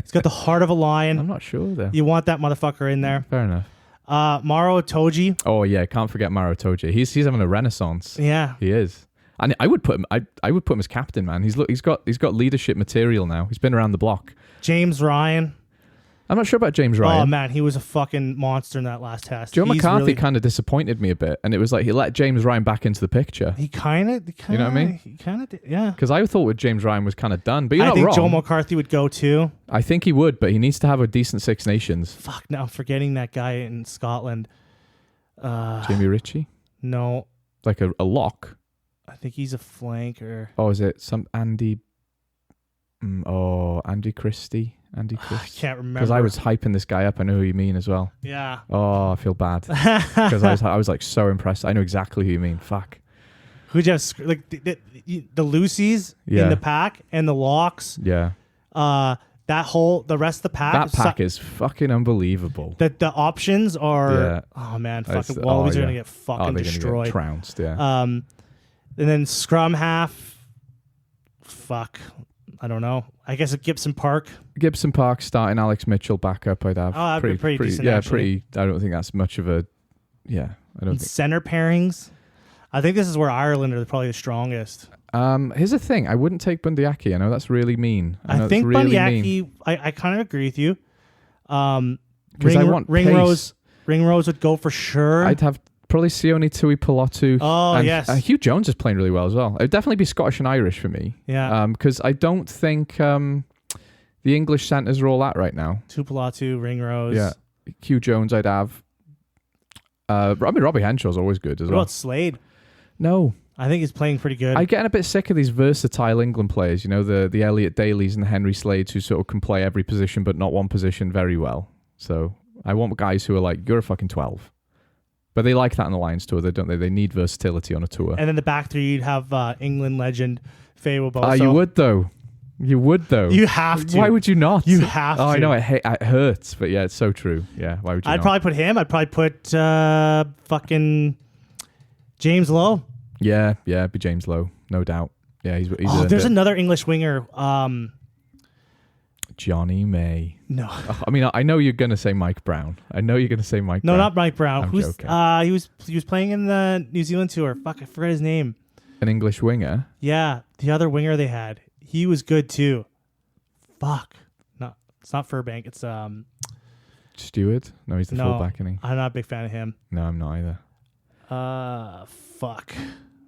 He's got the heart of a lion. I'm not sure, though. You want that motherfucker in there. Fair enough. Maro Itoje. Oh, yeah, can't forget Maro Itoje. He's having a renaissance. Yeah. He is. And I would put him. I would put him as captain, man. He's got leadership material now. He's been around the block. James Ryan. I'm not sure about James Ryan. Oh man, he was a fucking monster in that last test. Joe He's McCarthy really, kind of disappointed me a bit, and it was like he let James Ryan back into the picture. He kind of, You know what I mean? He kind of did, yeah. Because I thought with James Ryan was kind of done, but you're I not think wrong. Joe McCarthy would go too. I think he would, but he needs to have a decent Six Nations. Fuck, now I'm forgetting that guy in Scotland. Jamie Ritchie, No, like a lock. I think he's a flanker. Oh, is it some Andy? Andy Christie. Andy I Christie. can't remember. Because I was hyping this guy up. I know who you mean as well. Yeah. Oh, I feel bad because I was like so impressed. I know exactly who you mean. Fuck. Who just like the Lucy's Yeah. in the pack and the locks. Yeah. The rest of the pack. That pack is fucking unbelievable. The options are. Yeah. Oh man, It's- fucking Wallabies are yeah. gonna get fucking they're destroyed. Gonna get trounced. Yeah. And then scrum half. Fuck. I don't know. I guess at Gibson Park. Gibson Park starting Alex Mitchell back up. I'd have. Oh, that'd be pretty decent, Yeah, actually. pretty. I don't think that's much of a. Yeah, I don't And think. center pairings. I think this is where Ireland are probably the strongest. Here's the thing. I wouldn't take Bundyaki. I know that's really mean. I know think that's really Bundyaki. mean. I kind of agree with you. Because I want pace. Ringrose would go for sure. I'd have probably Sione Tui Pilotu. Oh, and, yes. Hugh Jones is playing really well as well. It'd definitely be Scottish and Irish for me. Yeah. Because I don't think the English centres are all that right now. Tupilatu, Ringrose. Yeah. Hugh Jones I'd have. Robbie Henshaw's always good as What well. about Slade? No. I think he's playing pretty good. I'm getting a bit sick of these versatile England players, you know, the Elliot Dailies and the Henry Slades who sort of can play every position but not one position very well. So I want guys who are like, you're a fucking 12. But they like that on the Lions tour, don't they? They need versatility on a tour. And then the back three, you'd have England legend Faye Waboso. You would though. You would though. You have to. Why would you not? You have Oh, to. I know it hurts, but yeah, it's so true. Yeah, why would you I'd not? probably put him. I'd probably put fucking James Lowe. Yeah, it'd be James Lowe, no doubt. Yeah, he's There's another English winger. Johnny May. No. I mean, I know you're gonna say Mike Brown. I know you're gonna say Mike No, Brown. not Mike Brown. I'm Who's joking. he was playing in the New Zealand tour. Fuck, I forgot his name. An English winger. Yeah, the other winger they had. He was good too. Fuck. No, it's not Furbank. It's Stewart? No, he's the no. fullback, isn't he? I'm not a big fan of him. No, I'm not either. Fuck.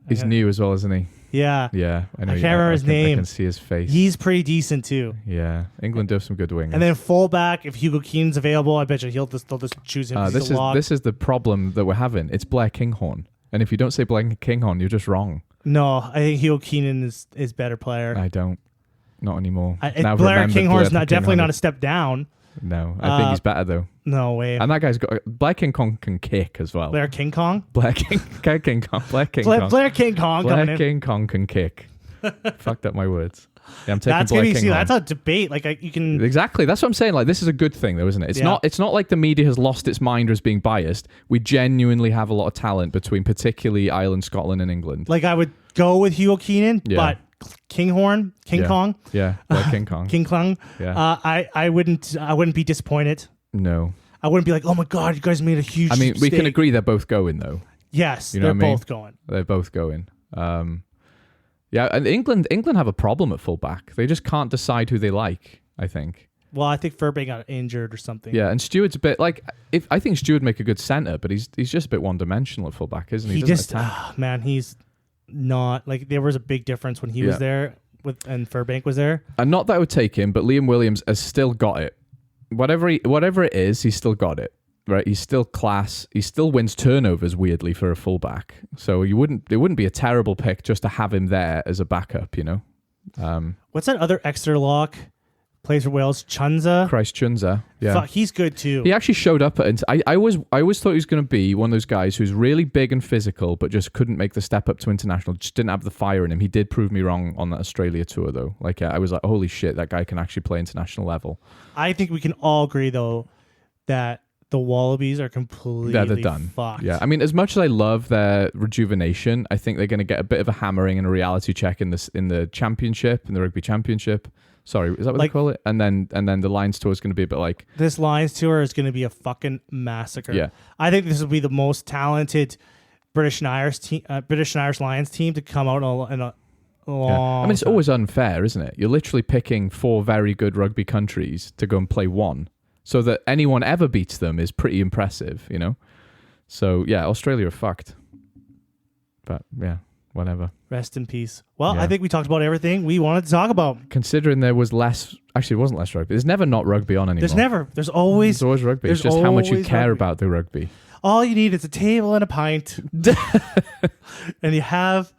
He's new as well, isn't he? Yeah. Yeah, I know. I can't remember his name. I can see his face. He's pretty decent too. Yeah, England do have some good wingers. And then fullback, if Hugo Keenan's available, I bet you they'll just choose him. This is the problem that we're having. It's Blair Kinghorn, and if you don't say Blair Kinghorn, you're just wrong. No, I think Hugo Keenan is better player. I don't. Not anymore. Blair Kinghorn's definitely not a step down. No, I think he's better though. No way. And that guy's got Blair King Kong can kick as well. Blair King Kong. Blair King Kong. Blair King Kong. Blair King Kong. Blair King Kong can kick. Fucked up my words. Yeah, I'm taking that's Blair gonna King be. Kong. That's a debate. Like you can exactly. That's what I'm saying. Like this is a good thing though, isn't it? It's not. It's not like the media has lost its mind or is being biased. We genuinely have a lot of talent between particularly Ireland, Scotland, and England. Like I would go with Hugo Keenan, but King Kong. Yeah, Blair King Kong. King Kong. Yeah. I wouldn't be disappointed. No. I wouldn't be like, oh my god, you guys made a huge. I mean, we can mistake. agree they're both going though. Yes, you know they're what I mean? both going. They're both going. Yeah, and England have a problem at fullback. They just can't decide who they like, I think. Well, I think Furbank got injured or something. Yeah, and Stewart's a bit like I think Stewart would make a good centre, but he's just a bit one-dimensional at fullback, isn't he? Man, he's not like there was a big difference when he was there and Furbank was there. And not that I would take him, but Liam Williams has still got it. Whatever it is, he's still got it. Right, he's still class. He still wins turnovers weirdly for a fullback. So it wouldn't be a terrible pick just to have him there as a backup. You know. What's that other extra lock? Plays for Wales, Chunza. Christ Chunza. Yeah, fuck, he's good too. He actually showed up at. I always thought he was going to be one of those guys who's really big and physical, but just couldn't make the step up to international. Just didn't have the fire in him. He did prove me wrong on that Australia tour though. Like I was like, holy shit, that guy can actually play international level. I think we can all agree though that the Wallabies are completely they're done. Fucked. Yeah, I mean, as much as I love their rejuvenation, I think they're going to get a bit of a hammering and a reality check in the championship, in the rugby championship. Sorry, is that what they call it? And then the Lions tour is going to be a bit like this Lions tour is going to be a fucking massacre. Yeah, I think this will be the most talented British and Irish Lions team to come out in a long. I mean, it's always unfair, isn't it? You're literally picking 4 very good rugby countries to go and play one. So that anyone ever beats them is pretty impressive, you know? So, yeah, Australia are fucked. But, yeah, whatever. Rest in peace. Well, I think we talked about everything we wanted to talk about. Considering there was less... Actually, it wasn't less rugby. There's never not rugby on anymore. There's always rugby. It's just how much you care about the rugby. All you need is a table and a pint. And you have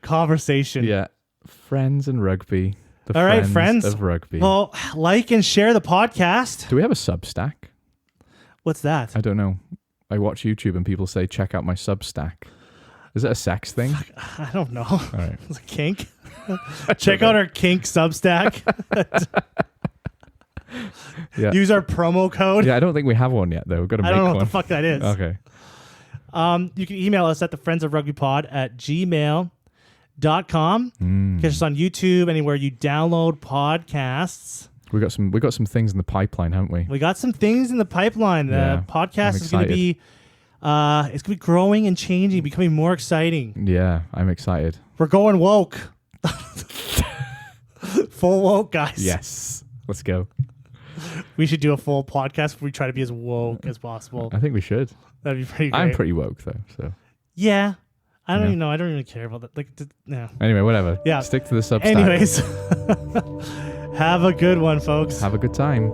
conversation. Yeah. Friends and rugby. All right, friends of rugby. Well, like and share the podcast. Do we have a Substack? What's that? I don't know. I watch YouTube and people say, check out my Substack. Is it a sex thing? I don't know. All right. It's a kink. Check out our kink Substack. Yeah. Use our promo code. Yeah, I don't think we have one yet, though. We've got to make one. I don't know what the fuck that is. Okay. You can email us at thefriendsofrugbypod@gmail.com. Catch us on YouTube, anywhere you download podcasts. We got some things in the pipeline, haven't we? We got some things in the pipeline. The podcast is going to be it's going to be growing and changing, becoming more exciting. Yeah, I'm excited. We're going woke. Full woke, guys. Yes. Let's go. We should do a full podcast where we try to be as woke as possible. I think we should. That'd be pretty great. I'm pretty woke though, so. Yeah. I don't even know. I don't even care about that. Like, no. Anyway, whatever. Yeah. Stick to the Substack. Anyways. Have a good one, folks. Have a good time.